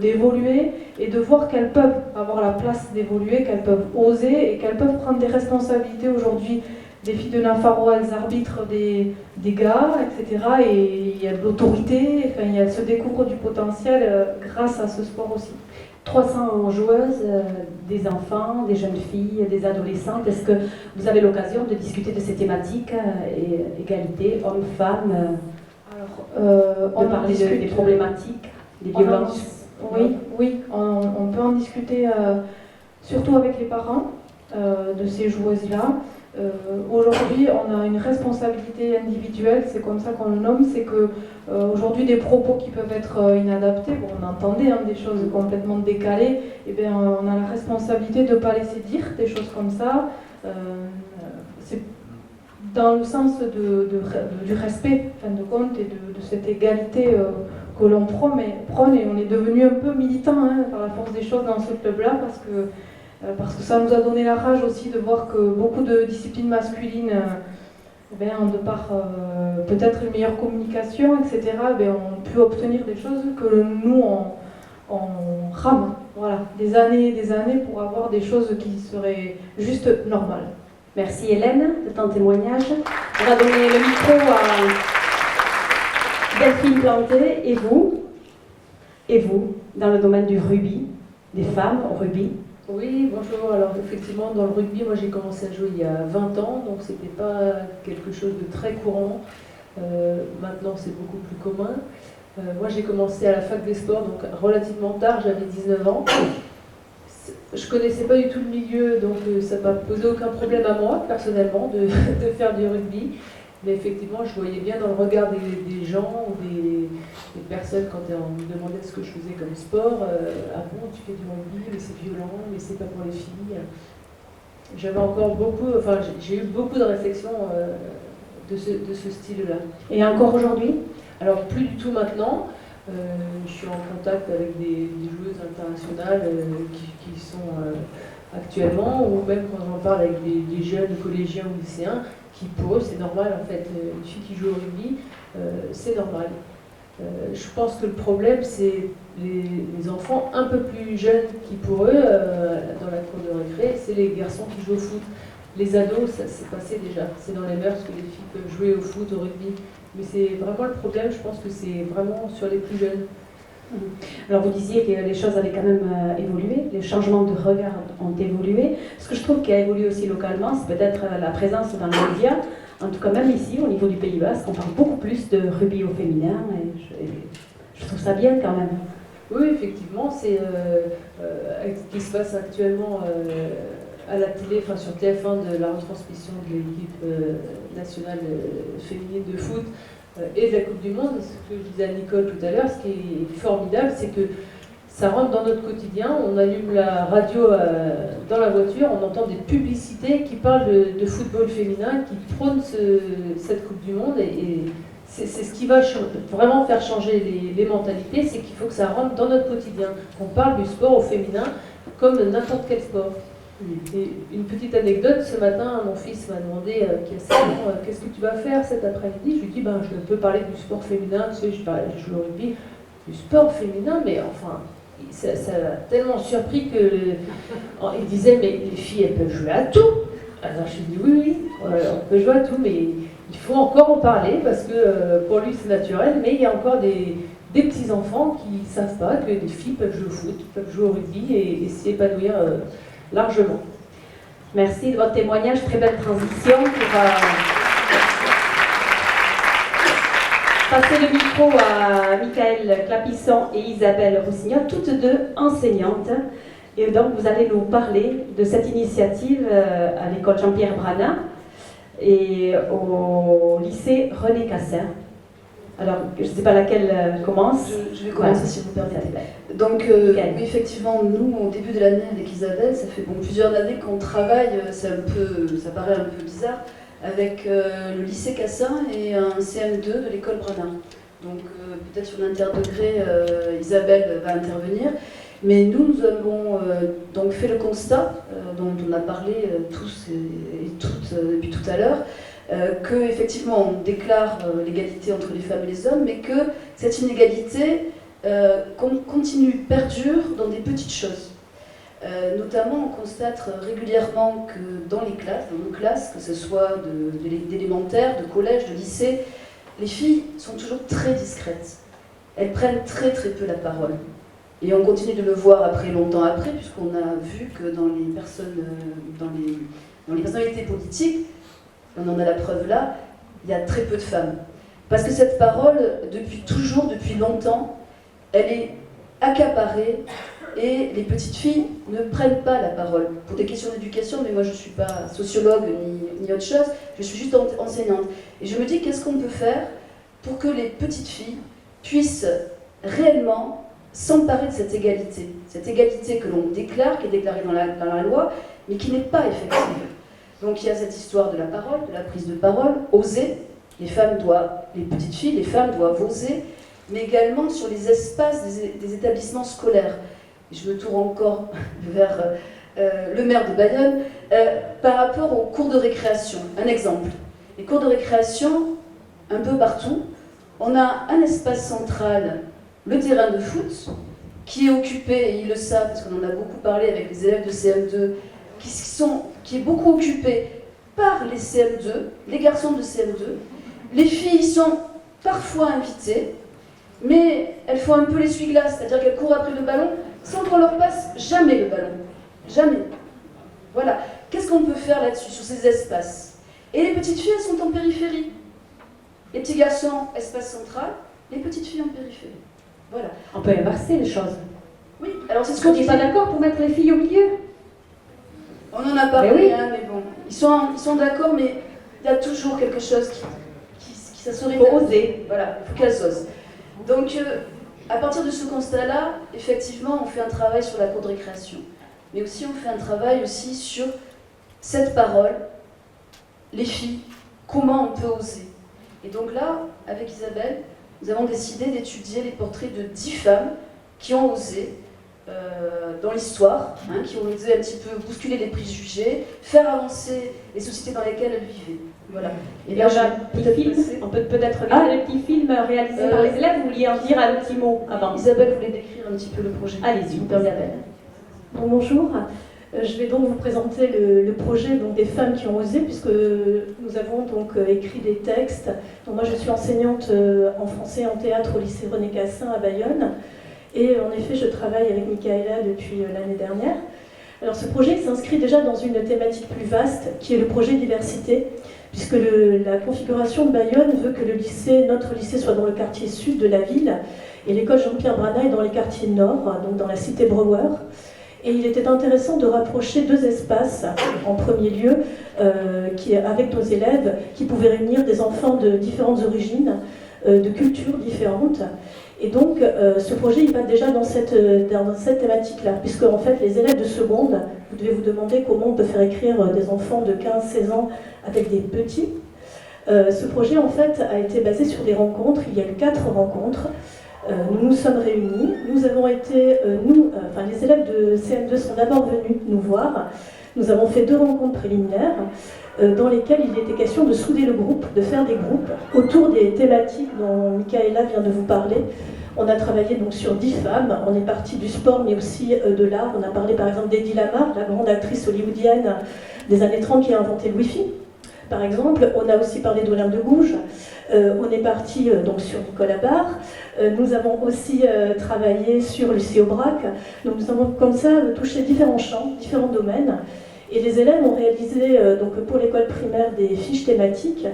d'évoluer et de voir qu'elles peuvent avoir la place d'évoluer, qu'elles peuvent oser et qu'elles peuvent prendre des responsabilités. Aujourd'hui, des filles de Nafarroa, elles arbitrent des gars, etc. Et il y a de l'autorité, elles se découvrent du potentiel grâce à ce sport aussi. 300 joueuses, des enfants, des jeunes filles, des adolescentes. Est-ce que vous avez l'occasion de discuter de ces thématiques, égalité, hommes-femmes, de parler des problématiques, des violences? Oui, on peut en discuter, surtout avec les parents de ces joueuses-là. Aujourd'hui, on a une responsabilité individuelle, c'est comme ça qu'on le nomme, c'est que aujourd'hui des propos qui peuvent être inadaptés, on entendait des choses complètement décalées, on a la responsabilité de ne pas laisser dire des choses comme ça. C'est dans le sens du respect, en fin de compte, et de cette égalité que l'on prône, et on est devenu un peu militant par la force des choses dans ce club-là, parce que ça nous a donné la rage aussi de voir que beaucoup de disciplines masculines, de par peut-être une meilleure communication, etc., ont pu obtenir des choses que nous, on rame. Voilà, des années pour avoir des choses qui seraient juste normales. Merci Hélène de ton témoignage. On va donner le micro à Delphine Planté. Et vous, dans le domaine du rugby, des femmes au rugby? Oui, bonjour. Alors effectivement, dans le rugby, moi j'ai commencé à jouer il y a 20 ans, donc c'était pas quelque chose de très courant. Maintenant, c'est beaucoup plus commun. Moi j'ai commencé à la fac des sports, donc relativement tard, j'avais 19 ans. Je connaissais pas du tout le milieu, donc ça m'a posé aucun problème à moi, personnellement, de faire du rugby. Mais effectivement, je voyais bien dans le regard des gens ou des personnes quand on me demandait ce que je faisais comme sport. Ah bon, tu fais du rugby, mais c'est violent, mais c'est pas pour les filles. J'avais encore beaucoup, enfin j'ai eu beaucoup de réflexions de ce style-là. Et encore aujourd'hui? Alors plus du tout maintenant. Je suis en contact avec des joueuses internationales qui sont actuellement, ou même quand j'en parle avec des jeunes collégiens ou lycéens, qui pour eux c'est normal en fait. Une fille qui joue au rugby, c'est normal. Je pense que le problème c'est les enfants un peu plus jeunes qui pour eux, dans la cour de récré, c'est les garçons qui jouent au foot. Les ados, ça s'est passé déjà. C'est dans les mœurs que les filles peuvent jouer au foot, au rugby. Mais c'est vraiment le problème, je pense que c'est vraiment sur les plus jeunes. Alors vous disiez que les choses avaient quand même évolué, les changements de regard ont évolué. Ce que je trouve qui a évolué aussi localement, c'est peut-être la présence dans les médias. En tout cas, même ici, au niveau du Pays Basque, on parle beaucoup plus de rugby au féminin. Et je trouve ça bien quand même. Oui, effectivement, c'est avec ce qui se passe actuellement à la télé, enfin sur TF1, de la retransmission de l'équipe nationale féminine de foot et de la Coupe du Monde. Ce que je disais à Nicole tout à l'heure, ce qui est formidable, c'est que ça rentre dans notre quotidien. On allume la radio dans la voiture, on entend des publicités qui parlent de football féminin, qui prônent cette Coupe du Monde. Et c'est ce qui va vraiment faire changer les mentalités, c'est qu'il faut que ça rentre dans notre quotidien, qu'on parle du sport au féminin comme n'importe quel sport. Et une petite anecdote, ce matin, mon fils m'a demandé qu'est-ce que tu vas faire cet après-midi. Je lui ai dit, je peux parler du sport féminin, tu sais, je joue au rugby, du sport féminin, mais enfin, ça l'a tellement surpris il disait, mais les filles, elles peuvent jouer à tout. Alors je lui ai dit, oui, on peut jouer à tout, mais il faut encore en parler, parce que pour lui c'est naturel, mais il y a encore des petits-enfants qui ne savent pas que les filles peuvent jouer au foot, peuvent jouer au rugby et s'y épanouir largement. Merci de votre témoignage, très belle transition pour passer le micro à Michael Clapisson et Isabelle Roussignol, toutes deux enseignantes. Et donc vous allez nous parler de cette initiative à l'école Jean-Pierre Brana et au lycée René Cassin. Alors, je ne sais pas laquelle commence. Je vais commencer si vous permettez. Donc, oui, effectivement, nous, au début de l'année avec Isabelle, ça fait plusieurs années qu'on travaille, ça paraît un peu bizarre, avec le lycée Cassin et un CM2 de l'école Brana. Donc, peut-être sur l'interdegré, Isabelle va intervenir. Mais nous avons donc fait le constat, dont on a parlé tous et toutes depuis tout à l'heure, qu'effectivement on déclare l'égalité entre les femmes et les hommes, mais que cette inégalité perdure dans des petites choses. Notamment, on constate régulièrement que dans nos classes, que ce soit d'élémentaire, de collège, de lycée, les filles sont toujours très discrètes. Elles prennent très très peu la parole. Et on continue de le voir longtemps après, puisqu'on a vu que dans les personnalités politiques, on en a la preuve là, il y a très peu de femmes. Parce que cette parole, depuis longtemps, elle est accaparée et les petites filles ne prennent pas la parole. Pour des questions d'éducation, mais moi je ne suis pas sociologue ni autre chose, je suis juste enseignante. Et je me dis, qu'est-ce qu'on peut faire pour que les petites filles puissent réellement s'emparer de cette égalité que l'on déclare, qui est déclarée dans la loi, mais qui n'est pas effective. Donc il y a cette histoire de la parole, de la prise de parole, oser. Les petites filles, les femmes doivent oser, mais également sur les espaces des établissements scolaires. Et je me tourne encore vers le maire de Bayonne, par rapport aux cours de récréation. Un exemple. Les cours de récréation, un peu partout, on a un espace central, le terrain de foot, qui est occupé, et ils le savent, parce qu'on en a beaucoup parlé avec les élèves de CM2, qui est beaucoup occupé par les CM2, les garçons de CM2. Les filles sont parfois invitées, mais elles font un peu l'essuie-glace, c'est-à-dire qu'elles courent après le ballon sans qu'on leur passe jamais le ballon. Jamais. Voilà. Qu'est-ce qu'on peut faire là-dessus, sur ces espaces? Et les petites filles, elles sont en périphérie. Les petits garçons, espace central, les petites filles en périphérie. Voilà. On peut inverser les choses. Oui, alors c'est ce qu'on qu'on n'est pas d'accord pour mettre les filles au milieu. On en a parlé, mais bon. Ils sont d'accord, mais il y a toujours quelque chose ça serait faut oser. Voilà, il faut qu'elles osent. Donc, à partir de ce constat-là, effectivement, on fait un travail sur la cour de récréation. Mais aussi, on fait un travail aussi sur cette parole, les filles, comment on peut oser. Et donc là, avec Isabelle, nous avons décidé d'étudier les portraits de 10 femmes qui ont osé dans l'histoire, qui ont osé un petit peu bousculer les préjugés, faire avancer les sociétés dans lesquelles elles vivaient. Voilà. Et là, on peut peut-être regarder le petit film réalisé par les élèves. Vous vouliez en dire un petit mot avant. Isabelle voulait décrire un petit peu le projet. Allez-y, Isabelle. Bon, bonjour. Je vais donc vous présenter le projet donc, des femmes qui ont osé, puisque nous avons donc écrit des textes. Donc, moi, je suis enseignante en français et en théâtre au lycée René Cassin à Bayonne. Et en effet, je travaille avec Michaela depuis l'année dernière. Alors, ce projet s'inscrit déjà dans une thématique plus vaste, qui est le projet diversité, puisque la configuration de Bayonne veut que notre lycée soit dans le quartier sud de la ville, et l'école Jean-Pierre Brana est dans les quartiers nord, donc dans la cité Brouwer. Et il était intéressant de rapprocher deux espaces, en premier lieu, avec nos élèves, qui pouvaient réunir des enfants de différentes origines, de cultures différentes. Et donc, ce projet, il va déjà dans cette thématique-là, puisque en fait, les élèves de seconde, vous devez vous demander comment on peut faire écrire des enfants de 15-16 ans avec des petits. Ce projet, en fait, a été basé sur des rencontres. Il y a eu 4 rencontres. Nous nous sommes réunis. Nous avons été, les élèves de CM2 sont d'abord venus nous voir. Nous avons fait 2 rencontres préliminaires dans lesquelles il était question de souder le groupe, de faire des groupes autour des thématiques dont Michaela vient de vous parler. On a travaillé donc sur 10 femmes. On est parti du sport, mais aussi de l'art. On a parlé par exemple d'Eddie Lamar, la grande actrice hollywoodienne des années 30 qui a inventé le Wi-Fi. Par exemple, on a aussi parlé d'Olympe de Gouges. On est parti donc sur Nicolas Barre. Nous avons aussi travaillé sur Lucie Aubrac. Donc nous avons comme ça touché différents champs, différents domaines. Et les élèves ont réalisé donc pour l'école primaire des fiches thématiques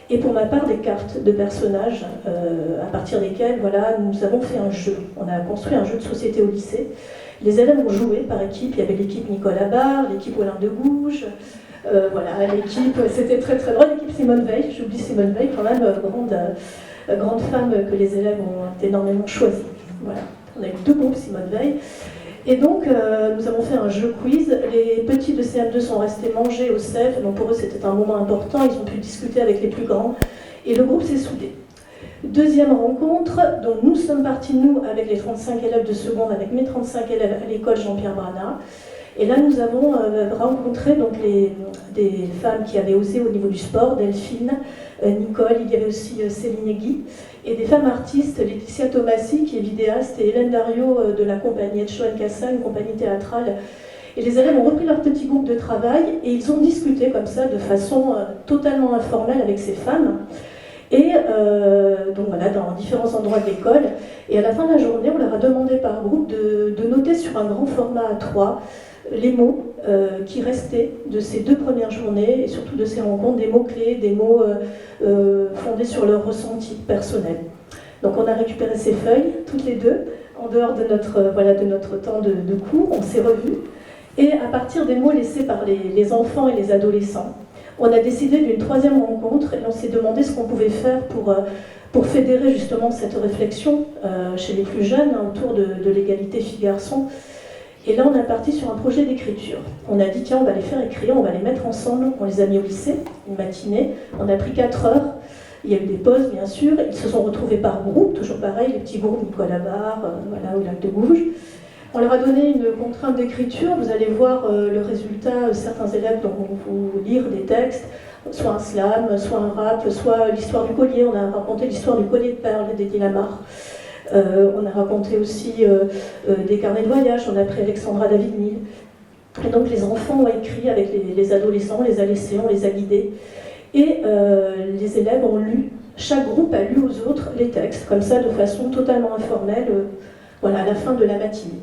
et pour ma part des cartes de personnages à partir desquelles voilà, nous avons fait un jeu. On a construit un jeu de société au lycée. Les élèves ont joué par équipe. Il y avait l'équipe Nicolas Barre, l'équipe Olympe de Gouges. Voilà, l'équipe, c'était très très drôle, l'équipe Simone Veil, j'oublie Simone Veil quand même, grande femme que les élèves ont énormément choisie. Voilà, on a eu 2 groupes Simone Veil. Et donc, nous avons fait un jeu quiz. Les petits de CM2 sont restés manger au CEF, donc pour eux c'était un moment important, ils ont pu discuter avec les plus grands, et le groupe s'est soudé. Deuxième rencontre, donc nous sommes partis, nous, avec les 35 élèves de seconde, avec mes 35 élèves à l'école Jean-Pierre Brana. Et là, nous avons rencontré donc, des femmes qui avaient osé au niveau du sport, Delphine, Nicole, il y avait aussi Céline Guy, et des femmes artistes, Laetitia Tomassi, qui est vidéaste, et Hélène Dario de la compagnie Edchoan Cassa, une compagnie théâtrale. Et les élèves ont repris leur petit groupe de travail, et ils ont discuté comme ça, de façon totalement informelle avec ces femmes. Et donc voilà, dans différents endroits de l'école. Et à la fin de la journée, on leur a demandé par groupe de noter sur un grand format A3 les mots qui restaient de ces 2 premières journées et surtout de ces rencontres, des mots-clés, des mots fondés sur leur ressenti personnel. Donc on a récupéré ces feuilles, toutes les 2, en dehors de notre temps de cours, on s'est revus. Et à partir des mots laissés par les enfants et les adolescents, on a décidé d'une 3e rencontre et on s'est demandé ce qu'on pouvait faire pour fédérer justement cette réflexion chez les plus jeunes autour de l'égalité filles-garçons. Et là, on est parti sur un projet d'écriture. On a dit, tiens, on va les faire écrire, on va les mettre ensemble. On les a mis au lycée, une matinée. On a pris 4 heures. Il y a eu des pauses, bien sûr. Ils se sont retrouvés par groupe, toujours pareil, les petits groupes Nicolas Barre, ou Lac de Gouges. On leur a donné une contrainte d'écriture. Vous allez voir le résultat. Certains élèves vont vous lire des textes, soit un slam, soit un rap, soit l'histoire du collier. On a raconté l'histoire du collier de perles d'Eddie Lamar. On a raconté aussi des carnets de voyage, on a pris Alexandra David-Nil. Et donc les enfants ont écrit avec les adolescents, on les a laissés, on les a guidés. Et les élèves ont lu, chaque groupe a lu aux autres les textes, comme ça de façon totalement informelle, à la fin de la matinée.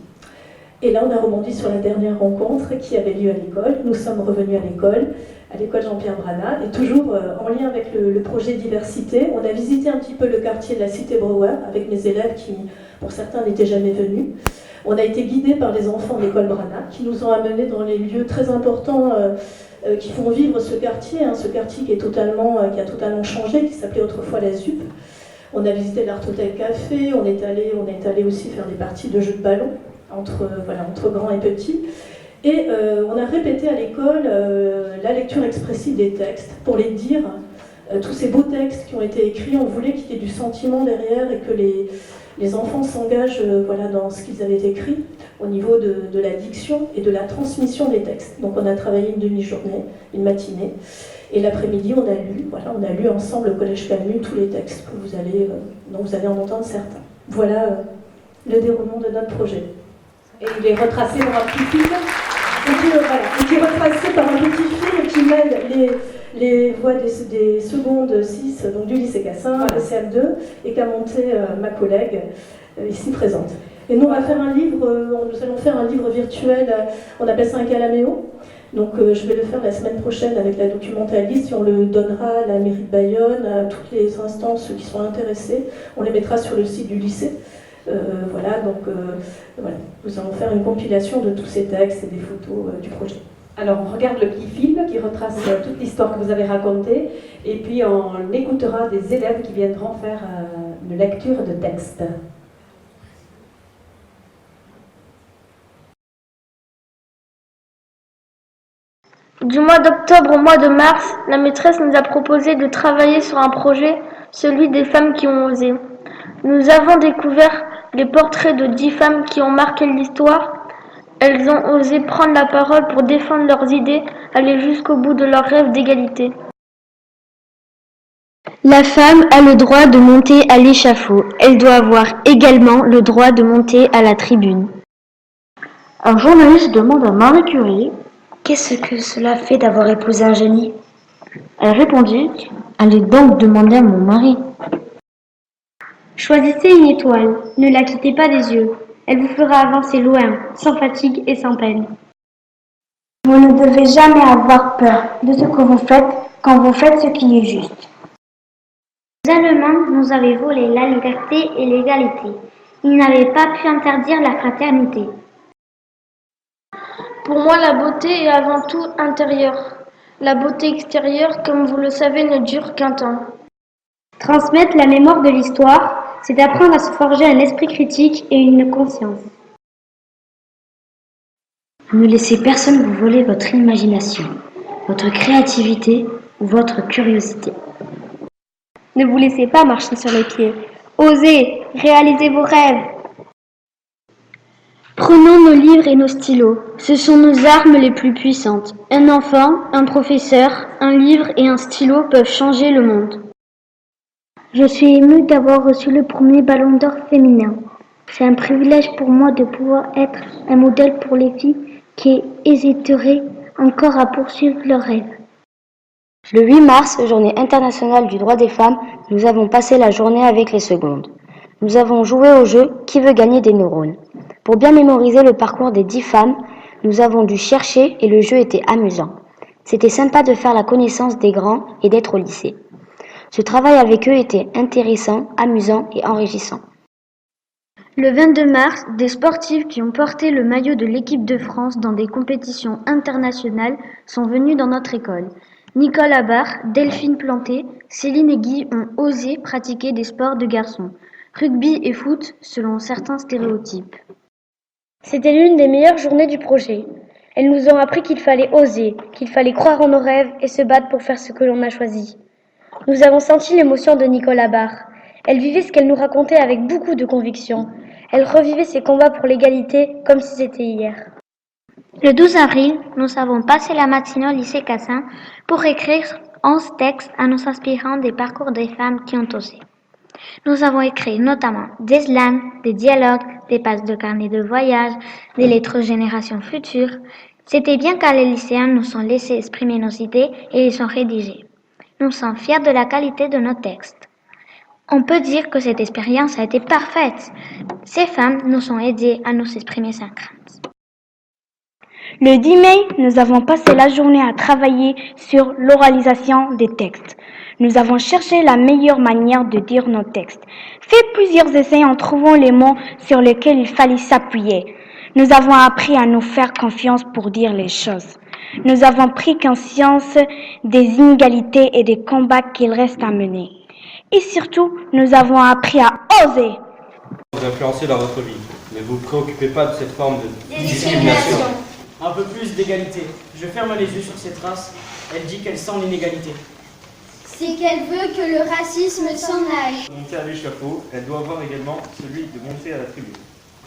Et là on a rebondi sur la dernière rencontre qui avait lieu à l'école. Nous sommes revenus à l'école Jean-Pierre Brana, et toujours en lien avec le projet diversité, on a visité un petit peu le quartier de la cité Brouwer avec mes élèves qui, pour certains, n'étaient jamais venus. On a été guidés par les enfants de l'école Brana qui nous ont amenés dans les lieux très importants qui font vivre ce quartier qui a totalement changé, qui s'appelait autrefois la ZUP. On a visité l'Art Hotel Café, on est allé aussi faire des parties de jeux de ballon entre grands et petits. Et on a répété à l'école la lecture expressive des textes pour les dire. Tous ces beaux textes qui ont été écrits, on voulait qu'il y ait du sentiment derrière et que les enfants s'engagent dans ce qu'ils avaient écrit au niveau de la diction et de la transmission des textes. Donc on a travaillé une demi-journée, une matinée, et l'après-midi on a lu ensemble au Collège Camus tous les textes dont vous allez en entendre certains. Voilà le déroulement de notre projet. Et il est retracé par un petit film, qui est retracé par un petit film qui mêle les voix des secondes 6 donc du lycée Cassin, le CM2, et qu'a monté ma collègue ici présente. Et nous, nous allons faire un livre virtuel, on appelle ça un calaméo. Donc je vais le faire la semaine prochaine avec la documentaliste et on le donnera à la mairie de Bayonne, à toutes les instances qui sont intéressées. On les mettra sur le site du lycée. Nous allons faire une compilation de tous ces textes et des photos du projet. Alors on regarde le petit film qui retrace toute l'histoire que vous avez racontée et puis on écoutera des élèves qui viendront faire une lecture de texte. Du mois d'octobre au mois de mars, la maîtresse nous a proposé de travailler sur un projet, celui des femmes qui ont osé. Nous avons découvert les portraits de 10 femmes qui ont marqué l'histoire. Elles ont osé prendre la parole pour défendre leurs idées, aller jusqu'au bout de leurs rêves d'égalité. La femme a le droit de monter à l'échafaud. Elle doit avoir également le droit de monter à la tribune. Un journaliste demande à Marie Curie « Qu'est-ce que cela fait d'avoir épousé un génie ?» Elle répondit « Allez donc demander à mon mari. » Choisissez une étoile, ne la quittez pas des yeux. Elle vous fera avancer loin, sans fatigue et sans peine. Vous ne devez jamais avoir peur de ce que vous faites quand vous faites ce qui est juste. Les Allemands nous avaient volé la liberté et l'égalité. Ils n'avaient pas pu interdire la fraternité. Pour moi, la beauté est avant tout intérieure. La beauté extérieure, comme vous le savez, ne dure qu'un temps. Transmettre la mémoire de l'histoire, c'est apprendre à se forger un esprit critique et une conscience. Ne laissez personne vous voler votre imagination, votre créativité ou votre curiosité. Ne vous laissez pas marcher sur les pieds. Osez, réalisez vos rêves. Prenons nos livres et nos stylos. Ce sont nos armes les plus puissantes. Un enfant, un professeur, un livre et un stylo peuvent changer le monde. Je suis émue d'avoir reçu le premier ballon d'or féminin. C'est un privilège pour moi de pouvoir être un modèle pour les filles qui hésiteraient encore à poursuivre leurs rêves. Le 8 mars, journée internationale du droit des femmes, nous avons passé la journée avec les secondes. Nous avons joué au jeu « Qui veut gagner des neurones ?» Pour bien mémoriser le parcours des 10 femmes, nous avons dû chercher et le jeu était amusant. C'était sympa de faire la connaissance des grands et d'être au lycée. Ce travail avec eux était intéressant, amusant et enrichissant. Le 22 mars, des sportives qui ont porté le maillot de l'équipe de France dans des compétitions internationales sont venues dans notre école. Nicole Abar, Delphine Planté, Céline et Guy ont osé pratiquer des sports de garçons, rugby et foot selon certains stéréotypes. C'était l'une des meilleures journées du projet. Elles nous ont appris qu'il fallait oser, qu'il fallait croire en nos rêves et se battre pour faire ce que l'on a choisi. Nous avons senti l'émotion de Nicole Abar. Elle vivait ce qu'elle nous racontait avec beaucoup de conviction. Elle revivait ses combats pour l'égalité comme si c'était hier. Le 12 avril, nous avons passé la matinée au lycée Cassin pour écrire 11 textes en nous inspirant des parcours des femmes qui ont osé. Nous avons écrit notamment des slams, des dialogues, des pages de carnet de voyage, des lettres aux générations futures. C'était bien car les lycéens nous ont laissé exprimer nos idées et les ont rédigées. Nous sommes fiers de la qualité de nos textes. On peut dire que cette expérience a été parfaite. Ces femmes nous ont aidés à nous exprimer sans crainte. Le 10 mai, nous avons passé la journée à travailler sur l'oralisation des textes. Nous avons cherché la meilleure manière de dire nos textes, fait plusieurs essais en trouvant les mots sur lesquels il fallait s'appuyer. Nous avons appris à nous faire confiance pour dire les choses. Nous avons pris conscience des inégalités et des combats qu'il reste à mener. Et surtout, nous avons appris à oser. Vous influencez dans votre vie. Ne vous préoccupez pas de cette forme de discrimination. Un peu plus d'égalité. Je ferme les yeux sur cette race. Elle dit qu'elle sent l'inégalité. C'est qu'elle veut que le racisme s'en aille. Monter à l'échafaud, elle doit avoir également celui de monter à la tribune.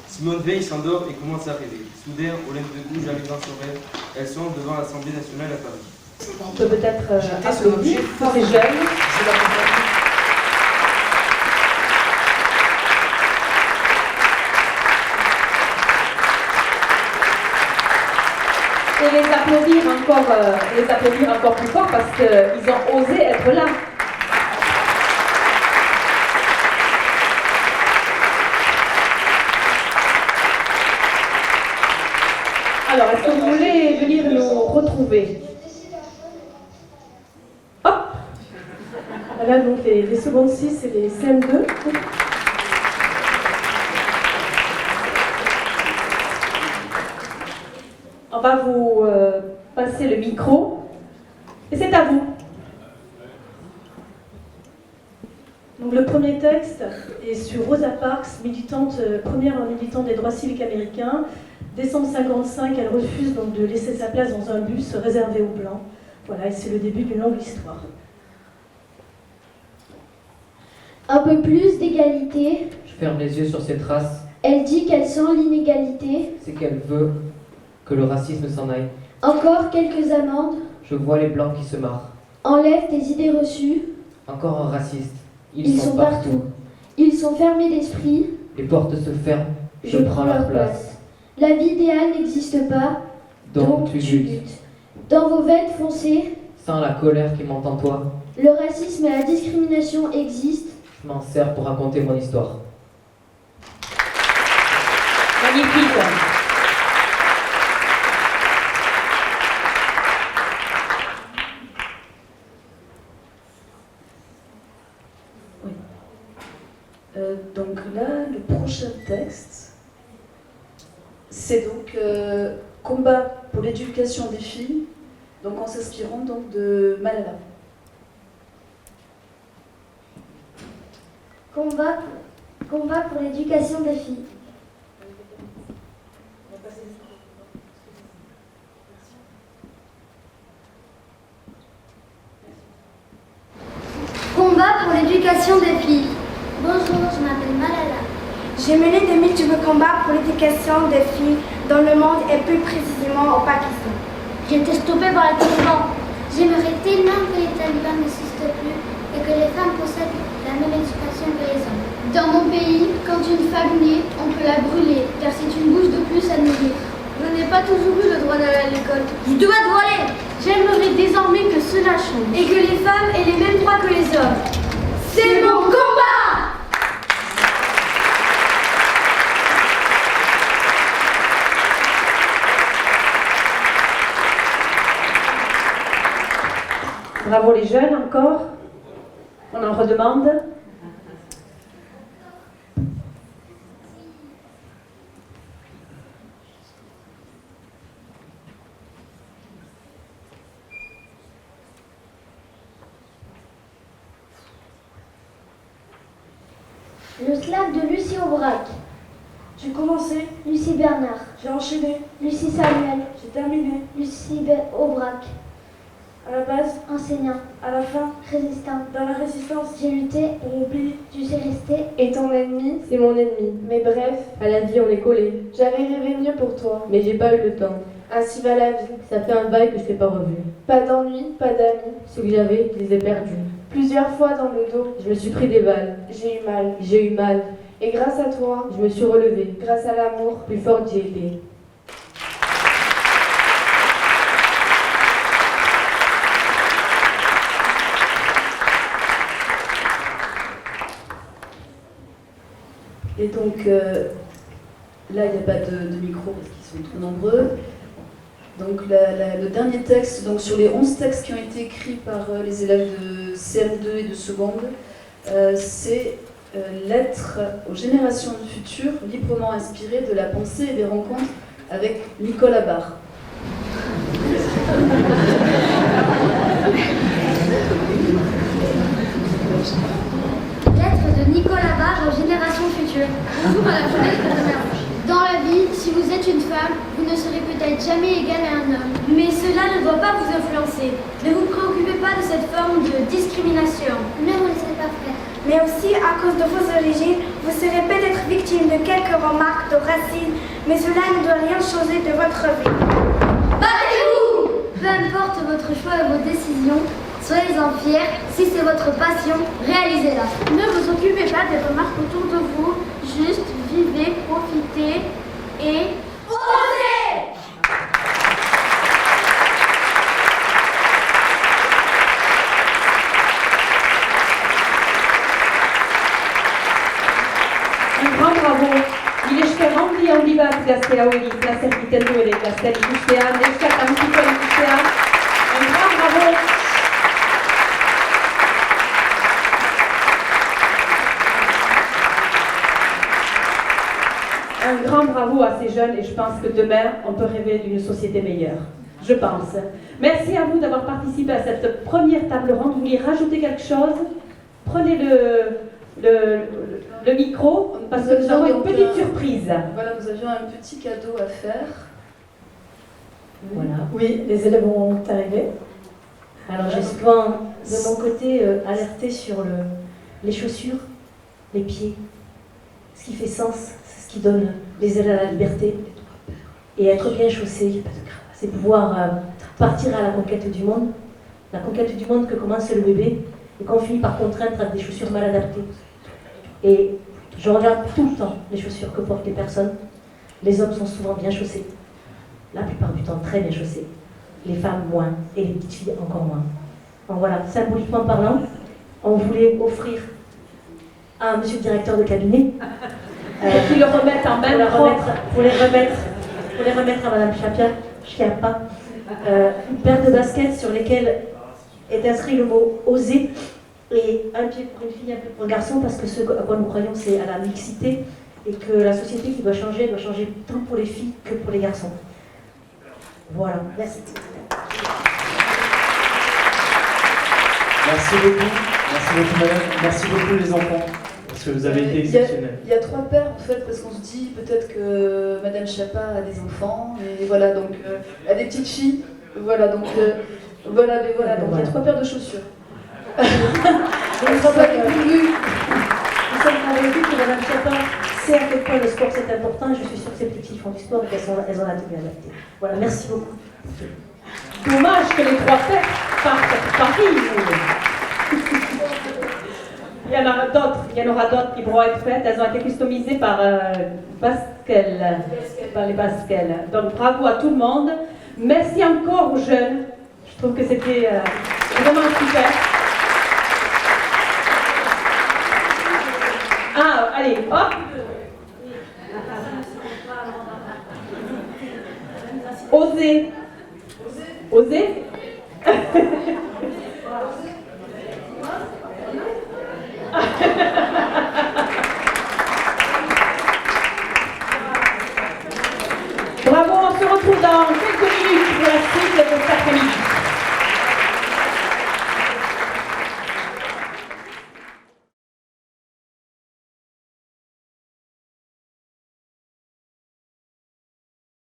Simone Veil s'endort et commence à rêver. Soudain, aux lèvres de gauche arrive dans son rêve. Elle s'entre devant l'Assemblée nationale à Paris. On peut peut-être applaudir tous ces jeunes. Et les applaudir encore plus fort parce qu'ils ont osé être là. Alors, est-ce que vous voulez venir nous retrouver? Hop! Voilà donc les secondes 6 et les CM2. On va vous passer le micro et c'est à vous. Donc le premier texte est sur Rosa Parks, première militante des droits civiques américains. Décembre 1955, elle refuse donc de laisser sa place dans un bus réservé aux Blancs. Voilà, et c'est le début d'une longue histoire. Un peu plus d'égalité. Je ferme les yeux sur cette race. Elle dit qu'elle sent l'inégalité. C'est qu'elle veut que le racisme s'en aille. Encore quelques amendes. Je vois les blancs qui se marrent. Enlève tes idées reçues. Encore un raciste. Ils sont partout. Ils sont fermés d'esprit. Les portes se ferment. Je prends leur place. La vie idéale n'existe pas. Donc tu luttes. Dans vos veines foncées. Sans la colère qui monte en toi. Le racisme et la discrimination existent. Je m'en sers pour raconter mon histoire. Magnifique. Oui. Donc là, le prochain texte, c'est donc combat pour l'éducation des filles, donc en s'inspirant donc de Malala. Combat pour l'éducation des filles. Combat pour l'éducation des filles. Bonjour, je m'appelle Malala. J'ai mené des multiples combats pour l'éducation des filles dans le monde et plus précisément au Pakistan. J'ai été stoppée par les talibans. J'aimerais tellement que les talibans n'existent plus et que les femmes possèdent la même éducation que les hommes. Dans mon pays, quand une femme naît, on peut la brûler, car c'est une bouche de plus à nourrir. Je n'ai pas toujours eu le droit d'aller à l'école. Je dois te voler. J'aimerais désormais que cela change. Et que les femmes aient les mêmes droits que les hommes. C'est mon combat! Bravo les jeunes encore. On en redemande. Le slave de Lucie Aubrac. J'ai commencé. Lucie Bernard. J'ai enchaîné. Lucie Samuel. J'ai terminé. Lucie Aubrac. À la base, enseignant. À la fin, résistant. Dans la résistance, j'ai lutté pour mon pays. Tu sais rester. Et ton ennemi, c'est mon ennemi. Mais bref, à la vie, on est collés. J'avais rêvé mieux pour toi. Mais j'ai pas eu le temps. Ainsi va la vie. Ça fait un bail que je t'ai pas revu. Pas d'ennui, pas d'amis. Ceux que j'avais, je les ai perdus. Plusieurs fois dans le dos. Je me suis pris des balles. J'ai eu mal. J'ai eu mal. Et grâce à toi, je me suis relevée. Grâce à l'amour, plus forte j'ai été. Et donc, là, il n'y a pas de micro parce qu'ils sont trop nombreux. Donc, le dernier texte, donc sur les 11 textes qui ont été écrits par les élèves de CM2 et de seconde, c'est Lettre aux générations futures, librement inspirée de la pensée et des rencontres avec Nicolas Barre. Lettre de Nicolas Barre aux générations futures. Bonjour Madame Jeannette. Dans la vie, si vous êtes une femme, vous ne serez peut-être jamais égale à un homme. Mais cela ne doit pas vous influencer. Ne vous préoccupez pas de cette forme de discrimination. Ne vous laissez pas faire. Mais aussi, à cause de vos origines, vous serez peut-être victime de quelques remarques de racisme, mais cela ne doit rien changer de votre vie. Battez-vous! Peu importe votre choix et vos décisions, soyez-en fiers. Si c'est votre passion, réalisez-la. Ne vous occupez pas des remarques autour de vous, juste vivez, profitez et... Osez! Un grand bravo. Ilesker handi bat gazte hauei plazer egiten du ere gazteari ikustean, neskak amutikoa ikustean. Un grand bravo. Un grand bravo à ces jeunes et je pense que demain, on peut rêver d'une société meilleure. Je pense. Merci à vous d'avoir participé à cette première table ronde. Vous voulez rajouter quelque chose? Prenez le micro, parce que nous avons une petite surprise. Voilà, nous avions un petit cadeau à faire. Voilà. Oui, les élèves vont arriver. Alors j'ai souvent, de mon côté, alerté sur les chaussures, les pieds. Ce qui fait sens, c'est ce qui donne les ailes à la liberté. Et être bien chaussé, c'est pouvoir partir à la conquête du monde. La conquête du monde que commence le bébé et qu'on finit par contraindre avec des chaussures mal adaptées. Et je regarde tout le temps les chaussures que portent les personnes. Les hommes sont souvent bien chaussés. La plupart du temps très bien chaussés. Les femmes moins et les petites filles encore moins. Donc voilà, symboliquement parlant, on voulait offrir à monsieur le directeur de cabinet Qui le remettent en main pour les remettre à madame Chiappa, une paire de baskets sur lesquelles est inscrit le mot oser et un pied pour une fille, un pied pour un garçon, parce que ce à quoi nous croyons c'est à la mixité et que la société qui doit changer tant pour les filles que pour les garçons. Voilà, merci. Merci beaucoup madame, merci beaucoup les enfants, parce que vous avez été exceptionnels. Il y a 3 paires en fait, parce qu'on se dit peut-être que madame Chiappa a des enfants, et voilà, donc elle a des petites filles, voilà, donc voilà, mais voilà, donc il y a 3 paires de chaussures. Nous sommes convaincus que madame Chiappa sait à quel point le sport c'est important, et je suis sûre que ces petites filles font du sport et qu'elles ont la tenue adaptée. Voilà, merci beaucoup. Dommage que les 3 paires partent à Paris. Il y en aura d'autres qui pourront être faites. Elles ont été customisées par les Basquelles. Donc bravo à tout le monde. Merci encore aux jeunes. Je trouve que c'était vraiment super. Ah, allez, hop. Osez. Osez.